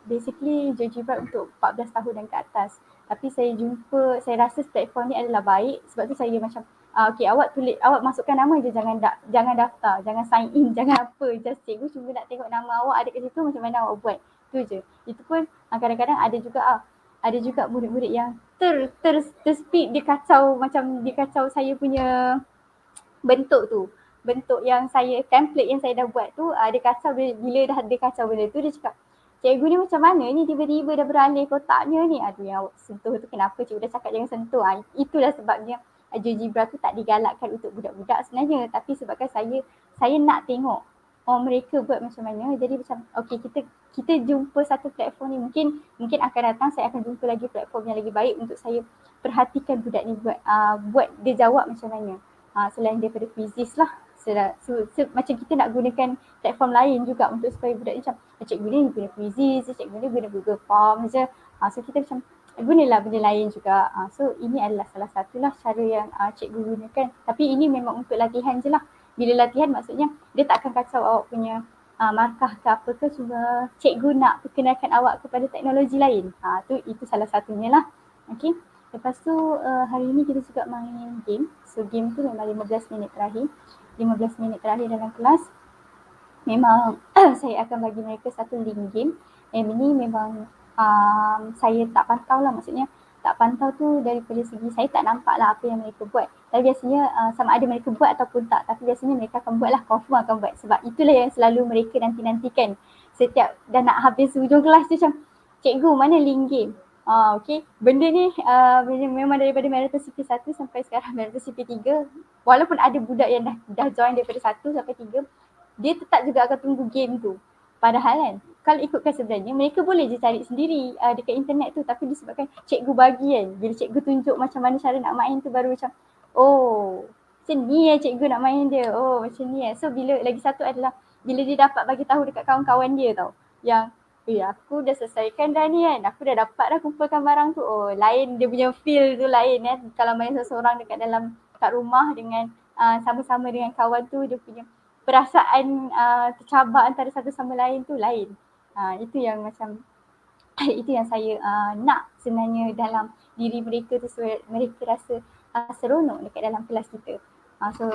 basically GeoGebra untuk 14 tahun dan ke atas. Tapi saya rasa platform ni adalah baik, sebab tu saya macam awak masukkan nama je, jangan daftar, jangan sign in, jangan apa, just cikgu cuma nak tengok nama awak ada kat situ, macam mana awak buat. Tu je. Itu pun kadang-kadang ada juga murid-murid yang terspeed, dia kacau saya punya bentuk tu. Bentuk yang template yang saya dah buat tu, dia kacau. Bila dah dia kacau benda tu, dia cakap, cikgu ni macam mana ni tiba-tiba dah beralih kotaknya ni. Aduh, yang awak sentuh tu kenapa cikgu dah cakap jangan sentuh. Itulah sebabnya GeoGebra tu tak digalakkan untuk budak-budak sebenarnya. Tapi sebabkan saya nak tengok mereka buat macam mana. Jadi macam kita jumpa satu platform ni, mungkin akan datang saya akan jumpa lagi platform yang lagi baik untuk saya perhatikan budak ni buat dia jawab macam mana. Selain daripada quizzes lah. Macam kita nak gunakan platform lain juga untuk supaya budak ni macam cikgu ni guna quizzes, cikgu ni guna Google Form je. So kita macam gunalah benda lain juga. So ini adalah salah satulah cara yang cikgu gunakan. Tapi ini memang untuk latihan je lah. Bila latihan maksudnya dia tak akan kacau awak punya markah ke apa ke, cuma cikgu nak perkenalkan awak kepada teknologi lain. Itu salah satunya lah. Okay. Lepas tu hari ni kita juga main game. So game tu memang 15 minit terakhir. 15 minit terakhir dalam kelas memang saya akan bagi mereka satu link game. Yang ini memang saya tak pantau lah, maksudnya tak pantau tu daripada segi saya tak nampak lah apa yang mereka buat. Tapi biasanya sama ada mereka buat ataupun tak, tapi biasanya mereka akan buat lah, confirm akan buat. Sebab itulah yang selalu mereka nanti-nantikan. Setiap dah nak habis hujung kelas tu macam, cikgu mana link game? Okay. Benda ni memang daripada Marathon CP1 sampai sekarang Marathon CP3. Walaupun ada budak yang dah join daripada 1 sampai 3, dia tetap juga akan tunggu game tu. Padahal kan, kalau ikutkan sebenarnya mereka boleh je cari sendiri dekat internet tu, tapi disebabkan cikgu bagi kan, bila cikgu tunjuk macam mana cara nak main tu baru macam macam ni cikgu nak main dia, macam ni So lagi satu adalah bila dia dapat bagi tahu dekat kawan-kawan dia tau, yang aku dah selesaikan dah ni kan, aku dah dapat dah kumpulkan barang tu. Lain dia punya feel tu lain kan. Kalau main seseorang kat rumah dengan sama-sama dengan kawan tu, dia punya perasaan tercabar antara satu sama lain tu lain. Itu yang macam itu yang saya nak sebenarnya dalam diri mereka tu, mereka rasa seronok dekat dalam kelas kita. So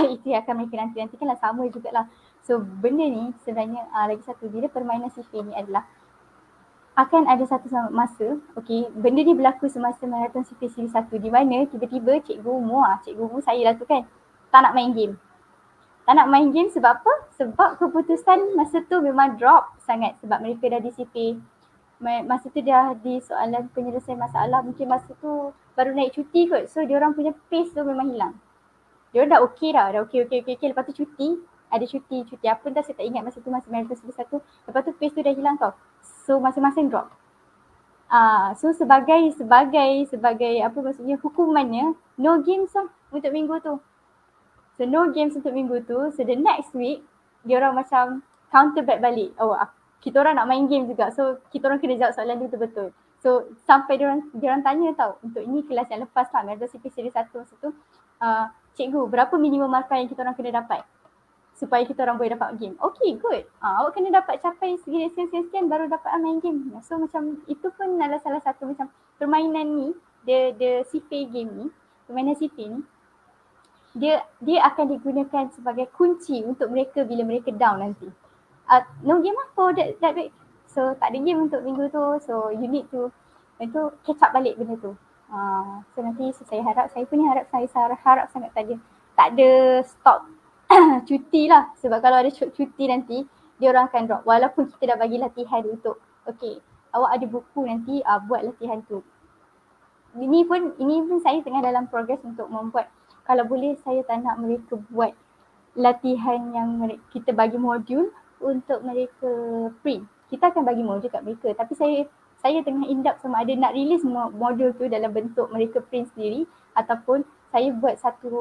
itu yang akan mereka nantikan lah, sama jugalah. So benda ni sebenarnya lagi satu, bila permainan CV ni adalah akan ada satu masa, okey, benda ni berlaku semasa maraton CP Siri 1 di mana tiba-tiba cikgu umur saya lah tu kan, tak nak main game. Tak nak main game sebab apa? Sebab keputusan masa tu memang drop sangat sebab mereka dah di CP. Masa tu dah di soalan penyelesaian masalah, mungkin masa tu baru naik cuti kot. So diorang punya pace tu memang hilang. Diorang dah okey dah, dah okey. Lepas tu cuti, ada cuti apa dah saya tak ingat masa tu, masa maraton CP 1. Lepas tu pace tu dah hilang tau. So masing-masing drop. So sebagai apa maksudnya hukumannya, no games lah untuk minggu tu. So no games untuk minggu tu. So the next week, diorang macam counter back balik. Oh, kita orang nak main game juga. So kita orang kena jawab soalan tu betul-betul. So sampai diorang tanya tau, untuk ini kelas yang lepas lah, Marathon CP Siri 1 masa tu, cikgu berapa minimum markah yang kita orang kena dapat supaya kita orang boleh dapat game. Okay, good. Awak kena dapat capai sekian baru dapat main game. So macam itu pun adalah salah satu macam permainan ni, the CP game ni, permainan CP ni, dia akan digunakan sebagai kunci untuk mereka bila mereka down nanti. No game lah for that week. So tak ada game untuk minggu tu. So you need to catch up balik benda tu. So nanti saya harap sangat tak ada stop cuti lah. Sebab kalau ada cuti nanti dia orang akan drop. Walaupun kita dah bagi latihan untuk okay, awak ada buku nanti buat latihan tu. Ini pun saya tengah dalam progress untuk membuat, kalau boleh saya tak nak mereka buat latihan yang kita bagi modul untuk mereka print. Kita akan bagi modul kat mereka, tapi saya tengah induct sama ada nak release modul tu dalam bentuk mereka print sendiri ataupun saya buat satu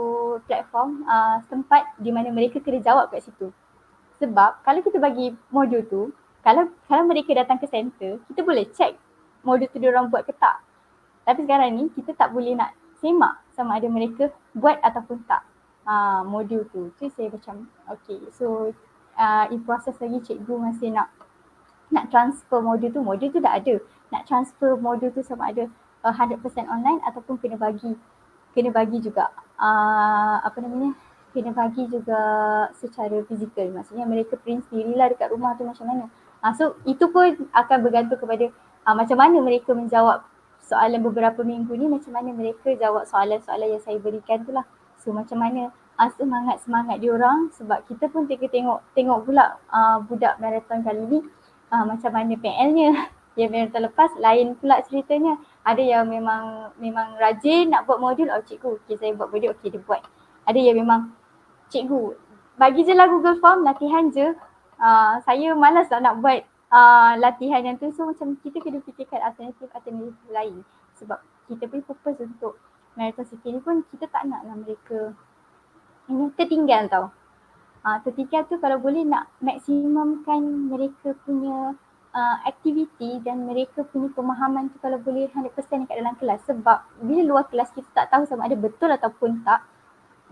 platform tempat di mana mereka kena jawab kat situ. Sebab kalau kita bagi modul tu, kalau mereka datang ke center, kita boleh check modul tu diorang buat ke tak. Tapi sekarang ni kita tak boleh nak semak sama ada mereka buat ataupun tak modul tu. So saya macam okay, so in process lagi cikgu masih nak transfer modul tu dah ada. Nak transfer modul tu sama ada 100% online ataupun kena bagi juga kena bagi juga secara fizikal. Maksudnya mereka print sendirilah dekat rumah tu macam mana. So itu pun akan bergantung kepada macam mana mereka menjawab soalan beberapa minggu ni, macam mana mereka jawab soalan-soalan yang saya berikan tu lah. So macam mana semangat diorang, sebab kita pun tengok pula budak maraton kali ni macam mana PL-nya. Yang maraton lepas lain pula ceritanya. Ada yang memang rajin nak buat modul, cikgu okay saya buat modul, okay dia buat. Ada yang memang cikgu bagi je lah Google Form, latihan je. Saya malas tak nak buat latihan yang tu. So macam kita kena fikirkan alternatif lain. Sebab kita punya purpose untuk maraton CP ni pun kita tak nak lah mereka ini tertinggal tau. Tertinggal tu kalau boleh nak maksimumkan mereka punya aktiviti dan mereka punya pemahaman tu kalau boleh 100% dekat dalam kelas. Sebab bila luar kelas kita tak tahu sama ada betul ataupun tak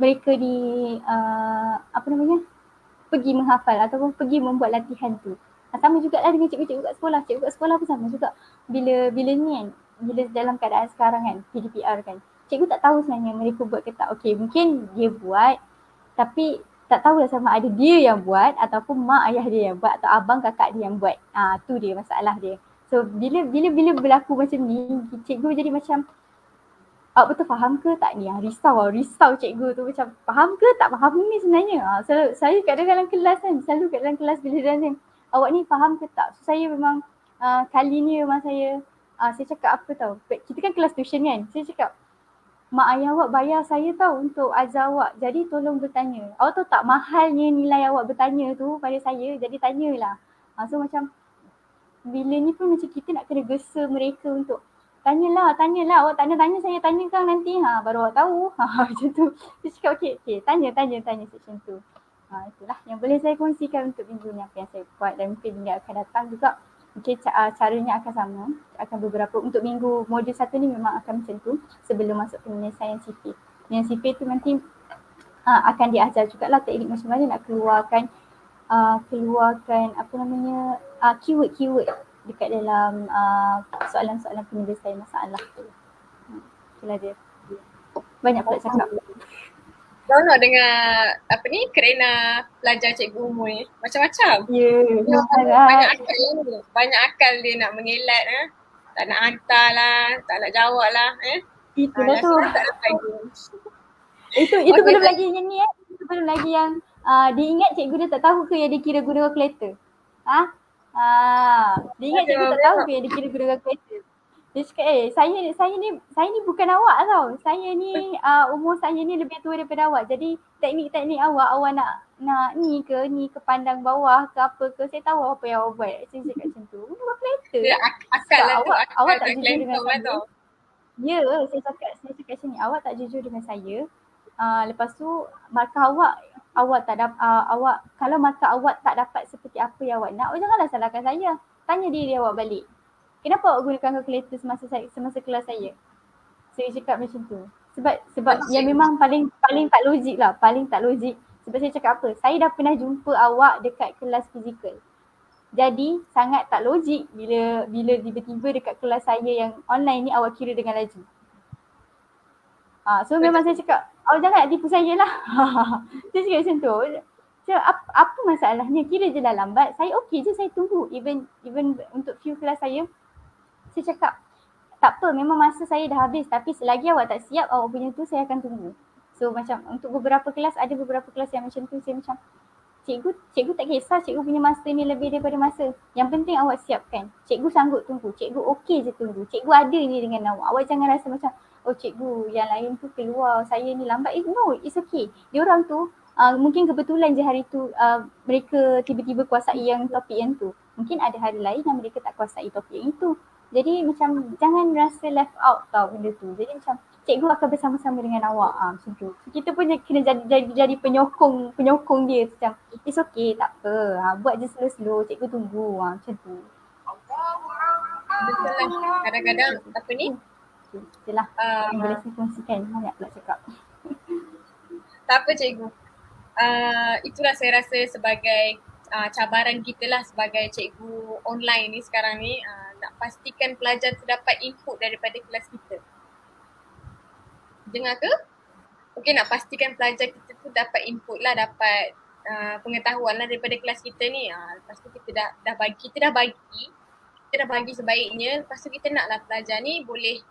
mereka pergi menghafal ataupun pergi membuat latihan tu. Sama jugalah dengan cikgu-cikgu kat sekolah. Cikgu kat sekolah pun sama juga. Bila ni kan, bila dalam keadaan sekarang kan, PDPR kan, cikgu tak tahu sebenarnya mereka buat ke tak. Okay, mungkin dia buat tapi tak tahulah sama ada dia yang buat ataupun mak ayah dia yang buat atau abang kakak dia yang buat. Tu dia masalah dia. So bila berlaku macam ni, cikgu jadi macam awak betul faham ke tak ni? Risau cikgu tu macam faham ke tak faham ni sebenarnya. Saya kat dalam kelas kan, selalu kat dalam kelas bila dia awak ni faham ke tak? So saya memang kali ni memang saya cakap apa tau, kita kan kelas tuition kan, saya cakap mak ayah awak bayar saya tau untuk ajar awak, jadi tolong bertanya. Awak tahu tak mahalnya nilai awak bertanya tu pada saya, jadi tanyalah. So macam bila ni pun macam kita nak kena gesa mereka untuk tanyalah, awak tak nak tanya saya tanyakan nanti baru awak tahu. Macam tu. Saya cakap okay, tanya section tu. Itulah yang boleh saya kongsikan untuk minggu ni apa yang saya buat, dan mungkin dia akan datang juga. Mungkin caranya akan sama, akan beberapa untuk minggu modul 1 ni memang akan macam tu sebelum masuk penyelesaian CP. Yang CP tu nanti akan diajar jugalah teknik macam mana nak keluarkan keyword dekat dalam soalan-soalan penyelesaian masalah tu. Itulah dia. Banyak pula cakap. Seronok dengar kerana pelajar cikgu umur ni. Macam-macam. Ya, Dia banyak harap. akal ni. Banyak akal dia nak mengelak Tak nak hantar lah, tak nak jawab lah. Itulah tu. Last one tak dapat pun. Itu Okay, belum lagi yang ni Itu belum lagi yang dia ingat cikgu dia tak tahu ke yang dia kira guna kalkulator. Dia ingat cikgu tak tahu ke yang dia kira guna kalkulator. Dia cakap saya ni bukan awak tau. Saya ni umur saya ni lebih tua daripada awak. Jadi teknik-teknik awak nak ni ke pandang bawah ke apa ke, saya tahu apa yang awak buat. Saya cakap macam tu. Guna kalkulator. Dia akal lah tu. Awak Akal tak jujur dengan lah saya. tu. Ya, saya cakap macam ni, awak tak jujur dengan saya. Lepas tu markah awak tak dapat kalau markah awak tak dapat seperti apa yang awak nak, janganlah salahkan saya. Tanya diri awak balik. Kenapa awak gunakan kalkulator semasa kelas saya? Saya cakap macam tu. Sebab yang memang paling tak logik lah, paling tak logik. Sebab saya cakap apa? Saya dah pernah jumpa awak dekat kelas fizikal. Jadi sangat tak logik bila tiba-tiba dekat kelas saya yang online ni awak kira dengan laju. So memang saya cakap, jangan nak tipu saya lah. Saya cakap macam tu. So, apa masalahnya? Kira je lah lambat. Saya okey je, saya tunggu. Even untuk few kelas saya cakap, tak apa, memang masa saya dah habis. Tapi selagi awak tak siap, awak punya tu saya akan tunggu. So macam untuk beberapa kelas, ada beberapa kelas yang macam tu, saya macam, cikgu tak kisah cikgu punya masa ni lebih daripada masa. Yang penting awak siapkan. Cikgu sanggup tunggu. Cikgu okey je tunggu. Cikgu ada ni dengan awak. Awak jangan rasa macam, oh cikgu yang lain tu keluar, saya ni lambat. No, it's okay. Diorang tu mungkin kebetulan je hari tu mereka tiba-tiba kuasai yang topik yang tu. Mungkin ada hari lain yang mereka tak kuasai topik yang itu. Jadi macam jangan rasa left out tau benda tu. Jadi macam cikgu akan bersama-sama dengan awak macam tu. Kita pun kena jadi penyokong dia macam it's okay, tak apa. Buat je slow-slow, cikgu tunggu macam tu. Betul lah. Kadang-kadang Itulah yang boleh saya kongsikan. Banyak pula cakap. Tak apa cikgu. Itulah saya rasa sebagai cabaran kita lah sebagai cikgu online ni sekarang ni, nak pastikan pelajar tu dapat input daripada kelas kita. Dengar ke? Okay, nak pastikan pelajar kita tu dapat input lah, dapat pengetahuan lah daripada kelas kita ni. Lepas tu kita dah bagi sebaiknya. Lepas tu kita nak lah pelajar ni boleh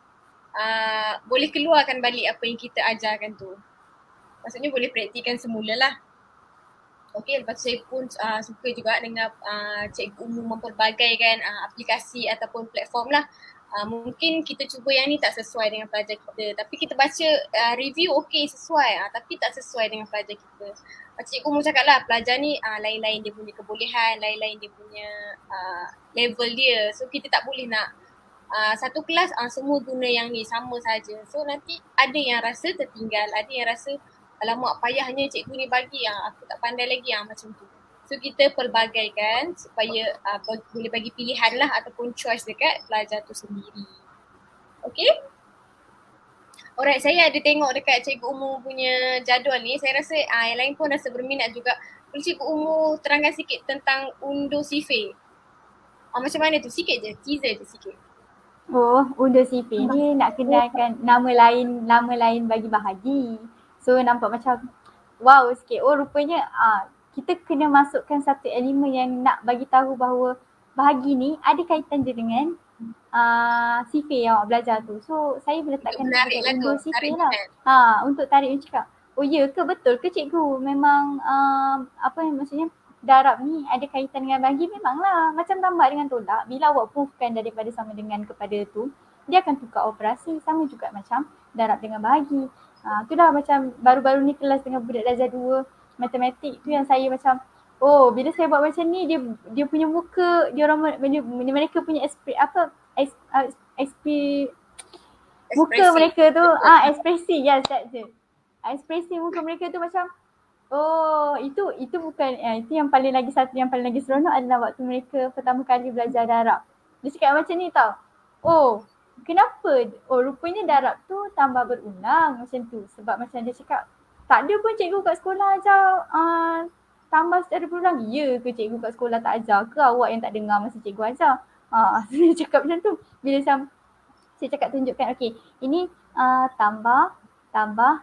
keluarkan balik apa yang kita ajarkan tu. Maksudnya boleh praktikan semula lah. Okay, lepas tu saya pun suka juga dengan cikgu umum mempelbagaikan aplikasi ataupun platform lah. Mungkin kita cuba yang ni tak sesuai dengan pelajar kita. Tapi kita baca review okay sesuai. Tapi tak sesuai dengan pelajar kita. Cikgu umum cakap lah pelajar ni lain-lain dia punya kebolehan, lain-lain dia punya level dia. So kita tak boleh nak satu kelas semua guna yang ni sama saja. So nanti ada yang rasa tertinggal, ada yang rasa alamak payahnya cikgu ni bagi aku tak pandai lagi macam tu. So kita pelbagaikan supaya boleh bagi pilihan lah ataupun choice dekat pelajar tu sendiri. Okay? Alright, saya ada tengok dekat cikgu umum punya jadual ni. Saya rasa yang lain pun rasa berminat juga. Boleh cikgu umum terangkan sikit tentang unduh CV? Macam mana tu? Sikit je, teaser je sikit. Unduh CV ni nak kenalkan nama lain bagi bahagi. So nampak macam wow sikit. Rupanya kita kena masukkan satu elemen yang nak bagi tahu bahawa bahagi ni ada kaitan je dengan CV yang awak belajar tu. So saya meletakkan unduh CV lah. Untuk tarik dia cakap, ya ke betul ke cikgu? Memang maksudnya darab ni ada kaitan dengan bahagi, memanglah. Macam tambah dengan tolak, bila awak proofkan daripada sama dengan kepada tu, dia akan tukar operasi. Sama juga macam darab dengan bahagi. Tu dah macam baru-baru ni kelas dengan budak darjah 2 matematik tu yang saya macam bila saya buat macam ni, dia punya muka, mereka punya muka mereka tu ekspresi, yes that's it. Ekspresi muka mereka tu macam itu bukan itu yang paling lagi seronok adalah waktu mereka pertama kali belajar darab. Dia cakap macam ni tau. Kenapa? Rupanya darab tu tambah berulang macam tu. Sebab macam dia cakap, tak ada pun cikgu kat sekolah ajar tambah secara berulang. Ya ke cikgu kat sekolah tak ajar ke? Awak yang tak dengar masa cikgu ajar? Dia cakap macam tu. Bila saya cakap tunjukkan, okay, ini tambah tambah.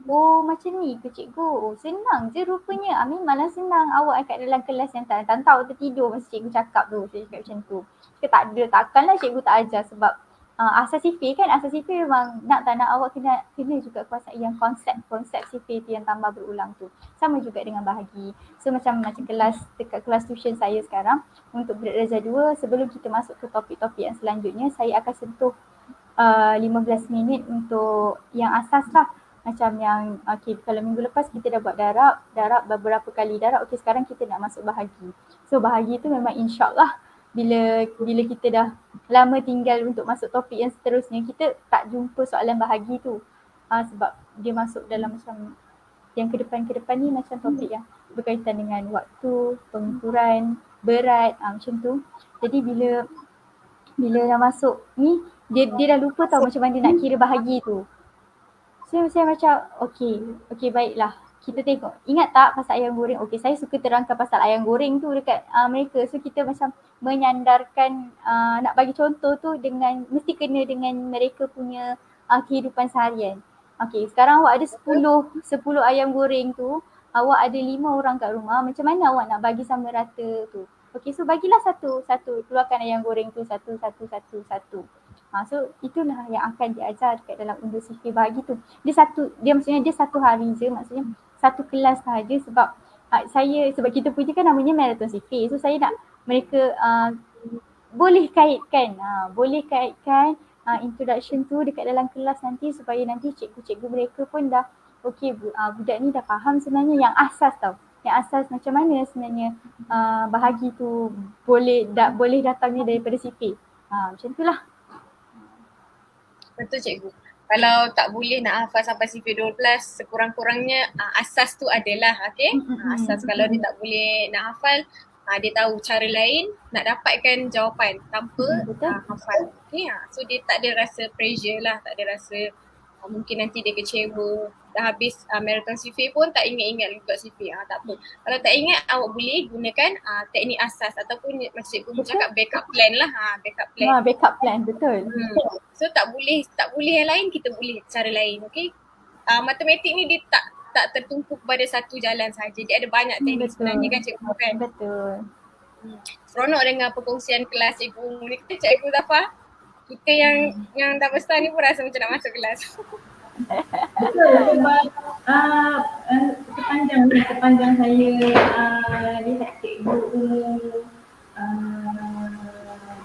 Oh macam ni ke cikgu? Oh senang je rupanya. Memanglah senang. Awak kat dalam kelas yang tak tahu tertidur masa cikgu cakap tu. Saya cakap macam tu. Cakap tak ada, takkanlah cikgu tak ajar sebab asas sifir kan, asas sifir memang nak tak nak awak kena juga kuasai yang konsep sifir tu yang tambah berulang tu. Sama juga dengan bahagi. So macam kelas, dekat kelas tuition saya sekarang untuk budak darjah 2, sebelum kita masuk ke topik-topik yang selanjutnya, saya akan sentuh 15 minit untuk yang asas lah. Macam yang kalau minggu lepas kita dah buat darab beberapa kali darab, sekarang kita nak masuk bahagi. So bahagi tu memang insyaAllah bila kita dah lama tinggal untuk masuk topik yang seterusnya, kita tak jumpa soalan bahagi tu. Sebab dia masuk dalam macam yang ke depan ni macam topik yang berkaitan dengan waktu, pengukuran, berat, macam tu. Jadi bila dah masuk ni, dia dah lupa tahu macam mana dia nak kira bahagi tu. So saya macam okey baiklah. Kita tengok. Ingat tak pasal ayam goreng? Okey, saya suka terangkan pasal ayam goreng tu dekat mereka. So kita macam menyandarkan nak bagi contoh tu mesti kena dengan mereka punya kehidupan seharian. Okey, sekarang awak ada 10 ayam goreng tu, awak ada 5 orang kat rumah, macam mana awak nak bagi sama rata tu? Okey, so bagilah satu, keluarkan ayam goreng tu satu. So itulah yang akan diajar dekat dalam undur sifir bahagi tu. Dia satu hari je, maksudnya satu kelas sahaja sebab sebab kita punya kan namanya marathon sifir. So saya nak mereka boleh kaitkan introduction tu dekat dalam kelas nanti supaya nanti cikgu-cikgu mereka pun dah budak ni dah faham sebenarnya yang asas tau. Yang asas macam mana sebenarnya bahagi tu boleh datangnya daripada sifir. Macam tu lah. Betul cikgu. Kalau tak boleh nak hafal sampai sifir 12, sekurang-kurangnya asas tu adalah asas. Kalau dia tak boleh nak hafal, dia tahu cara lain nak dapatkan jawapan tanpa hafal. So dia tak ada rasa pressure lah, tak ada rasa mungkin nanti dia kecewa. Dah habis marathon sifir pun tak ingat-ingat juga sifir. Tak apa. Kalau tak ingat, awak boleh gunakan teknik asas ataupun macam cikgu cakap backup plan lah. Backup plan. Backup plan, betul. So tak boleh yang lain, kita boleh cara lain. Matematik ni dia tak tertumpu pada satu jalan sahaja. Dia ada banyak teknik sebenarnya kan cikgu kan. Betul. Seronok dengan perkongsian kelas cikgu ni. Cikgu Zafar, kita yang dah besar ni pun rasa macam nak masuk kelas. Betul, sebab sepanjang saya lihat cikgu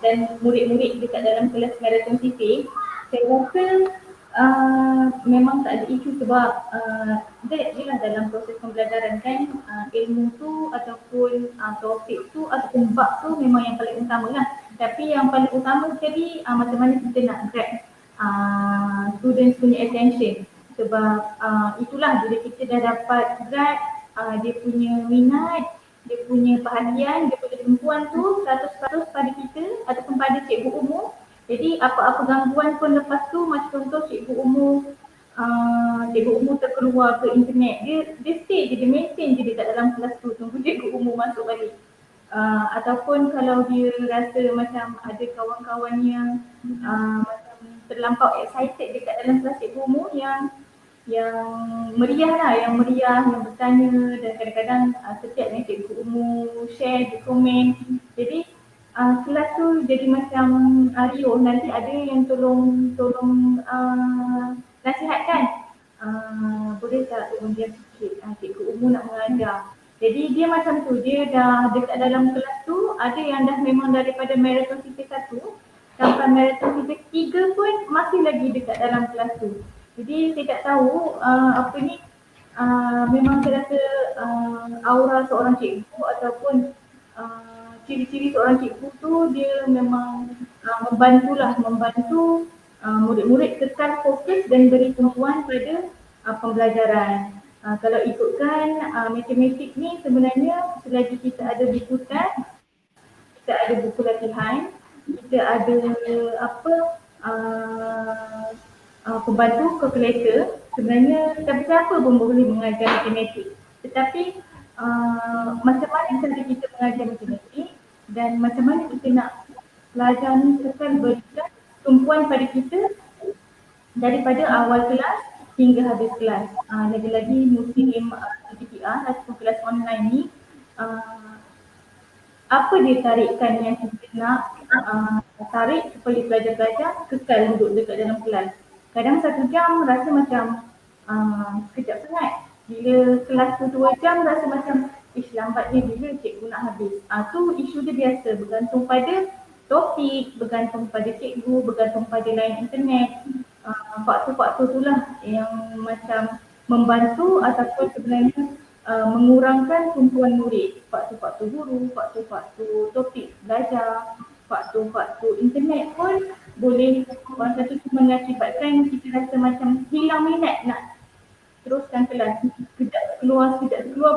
dan murid-murid dekat dalam kelas marathon sifir, saya rasa memang tak ada isu sebab ialah dalam proses pembelajaran kan, ilmu tu ataupun topik tu ataupun bab tu memang yang paling utama lah. Tapi yang paling utama sekali macam mana kita nak grab students punya attention. Sebab itulah bila kita dah dapat grab dia punya minat, dia punya perhatian, dia punya tumpuan tu 100% pada kita ataupun pada cikgu umum. Jadi apa-apa gangguan pun lepas tu, macam contoh cikgu umum terkeluar ke internet, dia stay je, dia maintain je dekat dalam kelas tu, tunggu cikgu umum masuk balik. Ataupun kalau dia rasa macam ada kawan-kawan yang macam terlampau excited dekat dalam kelas cikgu umum yang meriah, yang bertanya, dan kadang-kadang setiap yang cikgu umum share, dia komen. Jadi kelas tu jadi macam riuh. Nanti ada yang tolong nasihatkan, boleh tak kemudian sikit cikgu umum nak mengajar. Jadi dia macam tu, dia dah dekat dalam kelas tu, ada yang dah memang daripada marathon sifir 1 sampai marathon sifir 3 pun masih lagi dekat dalam kelas tu. Jadi saya tak tahu memang saya rasa aura seorang cikgu ataupun ciri-ciri seorang cikgu tu dia memang membantu murid-murid kekal fokus dan beri tumpuan pada pembelajaran. Kalau ikutkan matematik ni sebenarnya selagi kita ada buku test, kita ada buku latihan, kita ada pembantu kalkulator, sebenarnya siapa pun boleh mengajar matematik. Tetapi macam mana cara kita mengajar matematik dan macam mana kita nak pelajar ni kekal berikan tumpuan pada kita daripada awal kelas hingga habis kelas. Lagi-lagi musim CPR ataupun kelas online ni, apa dia tarikkan yang kita nak tarik supaya pelajar-pelajar kekal duduk dekat dalam kelas. Kadang 1 jam rasa macam sekejap sangat. Bila kelas tu 2 jam rasa macam lambatnya bila cikgu nak habis. Tu isu dia biasa, bergantung pada topik, bergantung pada cikgu, bergantung pada line internet. Faktor-faktor itulah yang macam membantu ataupun sebenarnya mengurangkan tumpuan murid. Faktor-faktor guru, faktor-faktor topik belajar, faktor-faktor internet pun boleh orang kata tu mengakibatkan kita rasa macam hilang minat nak teruskan kelas. Sekejap keluar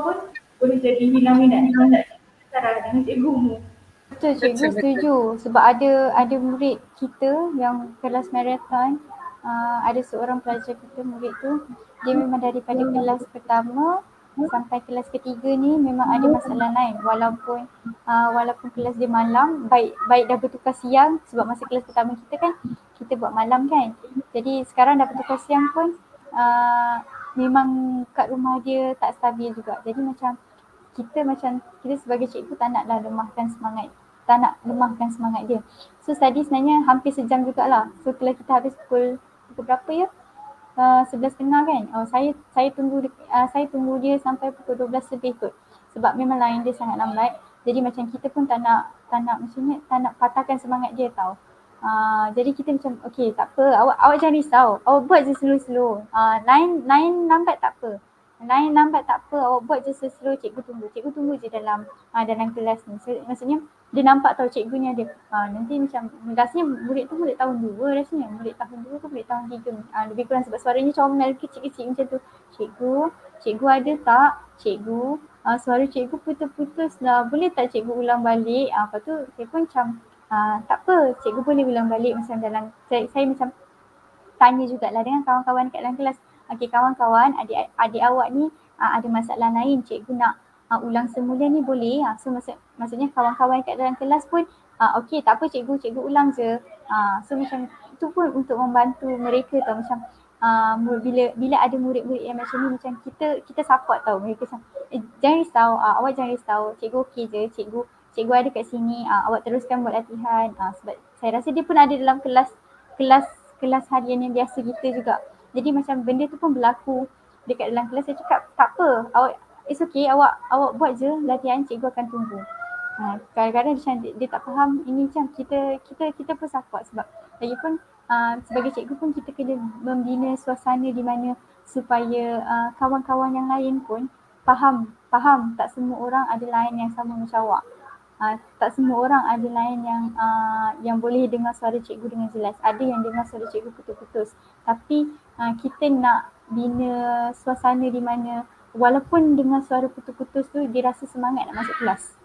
pun boleh jadi hilang minat. Kalau tak cara dengan cikgumu. Betul cikgu, setuju. Sebab ada murid kita yang kelas marathon, ada seorang pelajar kita, murid tu, dia memang daripada kelas pertama sampai kelas ketiga ni memang ada masalah lain. Walaupun kelas dia malam, baik dah bertukar siang, sebab masa kelas pertama kita kan kita buat malam kan. Jadi sekarang dah bertukar siang pun memang kat rumah dia tak stabil juga. Jadi macam kita sebagai cikgu tak naklah lemahkan semangat dia. So tadi sebenarnya hampir sejam jugalah. So kalau kita habis pukul berapa ya? 11.30 kan? Saya tunggu dia sampai pukul 12 lebih kot. Sebab memang line dia sangat lambat. Jadi macam kita pun tak nak patahkan semangat dia tau. Jadi kita macam okey tak apa, awak jangan risau. Awak buat je slow-slow. Line lambat tak apa. Awak buat je slow, cikgu tunggu je dalam kelas ni. So, maksudnya dia nampak tahu cikgu ni ada. Nanti macam rasanya murid tu murid tahun 2 rasanya. Murid tahun 2 ke murid tahun 3. Lebih kurang sebab suaranya comel kecil-kecil macam tu. Cikgu ada tak? Cikgu, suara cikgu putus-putus lah. Boleh tak cikgu ulang balik? Lepas tu saya pun macam tak apa, cikgu boleh ulang balik macam dalam saya macam tanya jugalah dengan kawan-kawan kat dalam kelas. Okey kawan-kawan, adik awak ni ada masalah lain, cikgu nak ulang semula ni boleh? So maksudnya kawan-kawan kat dalam kelas pun okey tak apa cikgu ulang je. So macam itu pun untuk membantu mereka tau, macam bila ada murid-murid yang macam ni, macam kita support tau mereka, macam jangan risau, awak jangan risau, cikgu okey je, cikgu ada kat sini, awak teruskan buat latihan. Sebab saya rasa dia pun ada dalam kelas harian yang biasa kita juga. Jadi macam benda tu pun berlaku dekat dalam kelas. Saya cakap tak apa, it's okay, awak buat je latihan, cikgu akan tunggu. Kadang-kadang macam dia tak faham ini, macam kita pun support. Sebab lagipun sebagai cikgu pun kita kena membina suasana di mana supaya kawan-kawan yang lain pun faham tak semua orang ada lain yang sama macam awak. Tak semua orang ada lain yang boleh dengar suara cikgu dengan jelas. Ada yang dengar suara cikgu putus-putus. Tapi kita nak bina suasana di mana walaupun dengar suara putus-putus tu dia rasa semangat nak masuk kelas.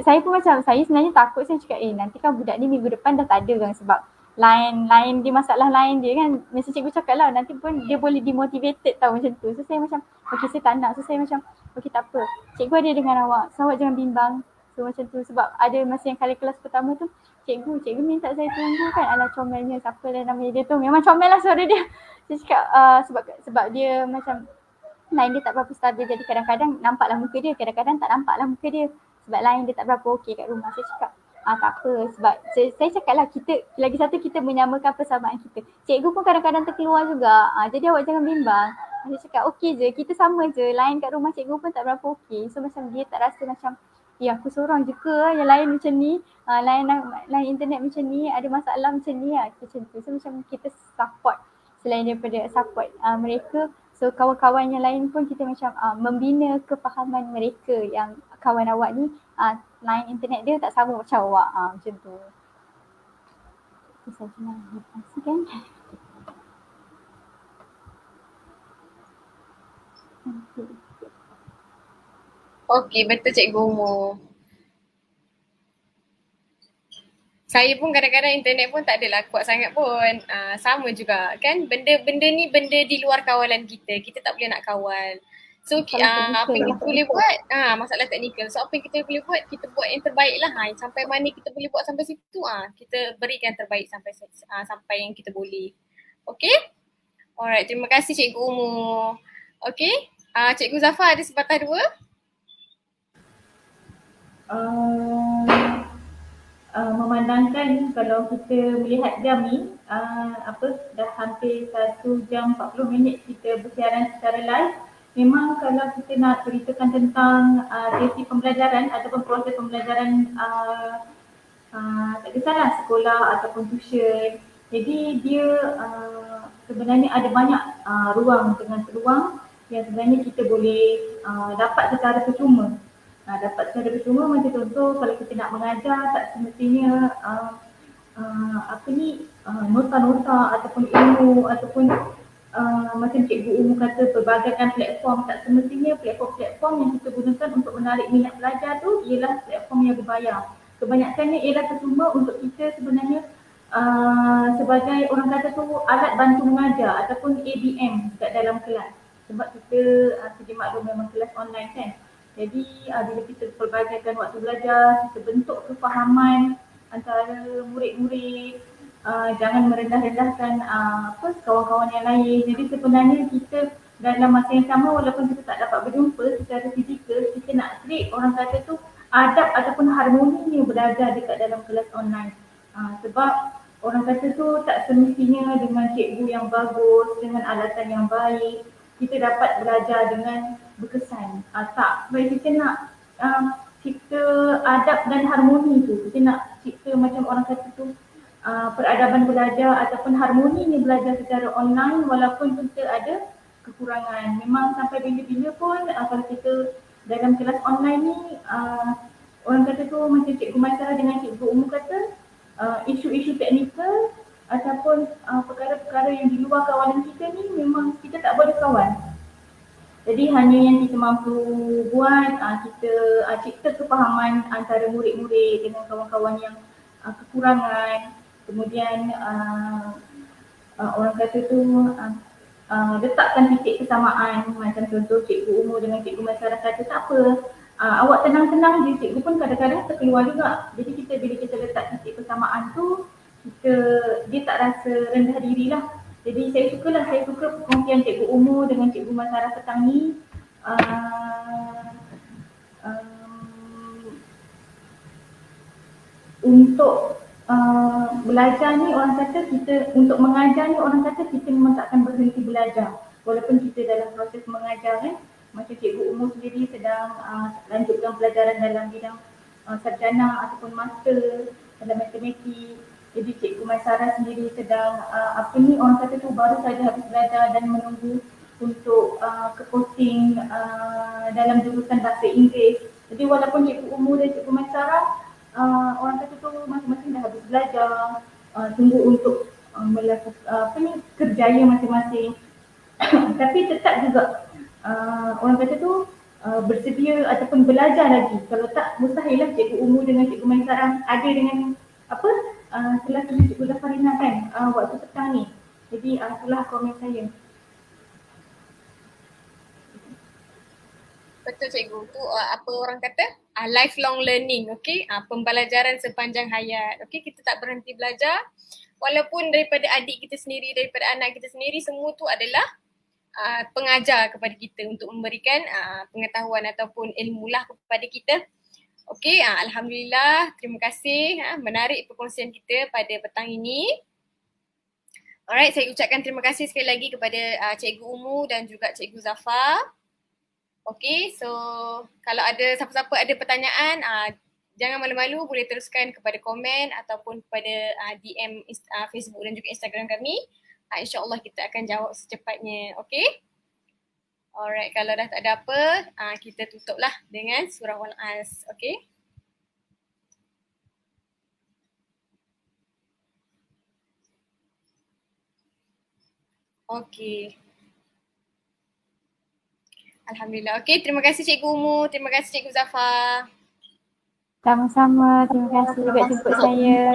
Saya pun macam, saya sebenarnya takut, saya cakap nanti kan budak ni minggu depan dah tak ada kan, sebab lain dia masalah lain dia kan. Mesti cikgu cakap lah nanti pun dia boleh demotivated tau macam tu. So saya macam okey saya tak nak. So saya macam okey tak apa, cikgu ada dengan awak, so awak jangan bimbang. So macam tu, sebab ada masa yang kali kelas pertama tu cikgu minta saya tunggu kan, alah comelnya, siapa lah namanya dia tu, memang comel lah suara dia. Saya cakap sebab dia macam line dia tak berapa stabil, jadi kadang-kadang nampaklah muka dia, kadang-kadang tak nampaklah muka dia sebab line dia tak berapa okey kat rumah. Saya cakap tak apa, sebab saya cakap lah, kita lagi satu kita menyamakan persamaan kita. Cikgu pun kadang-kadang terkeluar juga, jadi awak jangan bimbang. Saya cakap okey je, kita sama je, line kat rumah cikgu pun tak berapa okey. So macam dia tak rasa macam aku seorang je ke yang lain macam ni, line internet macam ni, ada masalah macam ni macam tu. So macam kita support, selain daripada support mereka, so kawan-kawan yang lain pun kita macam membina kefahaman mereka yang kawan awak ni line internet dia tak sama macam awak, macam tu. Itu saja lah, terima kasih kan. Okey, betul Cikgu Mu. Saya pun kadang-kadang internet pun tak adalah kuat sangat pun. Sama juga kan, benda ni benda di luar kawalan kita. Kita tak boleh nak kawal. So apa yang kita boleh buat, masalah teknikal. So apa yang kita boleh buat, kita buat yang terbaik lah. Sampai mana kita boleh buat sampai situ, kita berikan terbaik sampai yang kita boleh. Okay? Alright, terima kasih Cikgu Umu. Okey, Cikgu Zafar ada sepatah dua. Memandangkan kalau kita melihat jam ni, dah hampir 1 jam 40 minit kita bersiaran secara live. Memang kalau kita nak ceritakan tentang sesi pembelajaran ataupun proses pembelajaran, tak kisahlah sekolah ataupun tuition. Jadi dia sebenarnya ada banyak ruang dengan peluang yang sebenarnya kita boleh dapat secara percuma. Dapat secara percuma macam contoh kalau kita nak mengajar tak semestinya nota-nota ataupun ilmu ataupun macam Cikgu Umu kata pelbagai platform, tak semestinya platform-platform yang kita gunakan untuk menarik minat pelajar tu ialah platform yang berbayar. Kebanyakannya ialah percuma untuk kita sebenarnya sebagai orang kata tu alat bantu mengajar ataupun ABM kat dalam kelas. Sebab kita sedia maklum memang kelas online kan. Jadi bila kita pelbagai waktu belajar, kita bentuk kefahaman antara murid-murid, jangan merendah-rendahkan kawan-kawan yang lain. Jadi sebenarnya kita dalam masa yang sama walaupun kita tak dapat berjumpa secara fizikal, kita nak create orang kata tu adab ataupun harmoninya belajar dekat dalam kelas online. Sebab orang kata tu tak semestinya dengan cikgu yang bagus, dengan alatan yang baik, kita dapat belajar dengan berkesan. Tak, sebab kita nak cipta adab dan harmoni tu. Kita nak cipta macam orang kata tu peradaban belajar ataupun harmoninya belajar secara online walaupun kita ada kekurangan. Memang sampai bila-bila pun kalau kita dalam kelas online ni orang kata tu macam Cikgu Maisarah dengan Cikgu Umu kata isu-isu teknikal ataupun perkara-perkara yang di luar kawalan kita ni memang kita tak boleh kawan. Jadi hanya yang kita mampu buat, kita cipta kefahaman antara murid-murid dengan kawan-kawan yang kekurangan. Kemudian orang kata tu letakkan titik kesamaan. Macam contoh Cikgu Umu dengan Cikgu Maisarah kata tak apa, awak tenang-tenang je, cikgu pun kadang-kadang terkeluar juga. Jadi bila kita letak titik kesamaan tu, dia tak rasa rendah diri lah. Jadi saya suka perkongsian Cikgu Umu dengan Cikgu Maisarah petang ni. Untuk belajar ni orang kata kita, untuk mengajar ni orang kata kita memang tak akan berhenti belajar. Walaupun kita dalam proses mengajar kan, macam Cikgu Umu sendiri sedang lanjutkan pelajaran dalam bidang sarjana ataupun master dalam matematik. Jadi Cikgu Maisarah sendiri sedang orang kata tu baru saja habis belajar dan menunggu untuk ke posting dalam jurusan bahasa Inggeris. Jadi walaupun Cikgu Umu dan Cikgu Maisarah orang kata tu masing-masing dah habis belajar, tunggu untuk melakukan kerjaya masing-masing. Tapi tetap juga orang kata tu bersedia ataupun belajar lagi. Kalau tak, mustahil lah Cikgu Umu dengan Cikgu Maisarah ada dengan kelas Cikgu Zafarina kan waktu petang ni. Jadi itulah komen saya. Betul cikgu, tu apa orang kata lifelong learning, okey, pembelajaran sepanjang hayat. Okey, kita tak berhenti belajar walaupun daripada adik kita sendiri, daripada anak kita sendiri, semua tu adalah pengajar kepada kita untuk memberikan pengetahuan ataupun ilmu lah kepada kita. Okey, alhamdulillah, terima kasih menarik perkongsian kita pada petang ini. Alright, saya ucapkan terima kasih sekali lagi kepada Cikgu Umu dan juga Cikgu Zafar. Okay, so kalau ada siapa-siapa ada pertanyaan, jangan malu-malu, boleh teruskan kepada komen ataupun kepada DM Facebook dan juga Instagram kami. InsyaAllah kita akan jawab secepatnya, okay? Alright, kalau dah tak ada apa, kita tutuplah dengan surah Wal-As, okay? Okay. Alhamdulillah. Okey, terima kasih Cikgu Umu, terima kasih Cikgu Zafar. Sama-sama, terima kasih juga jemput saya.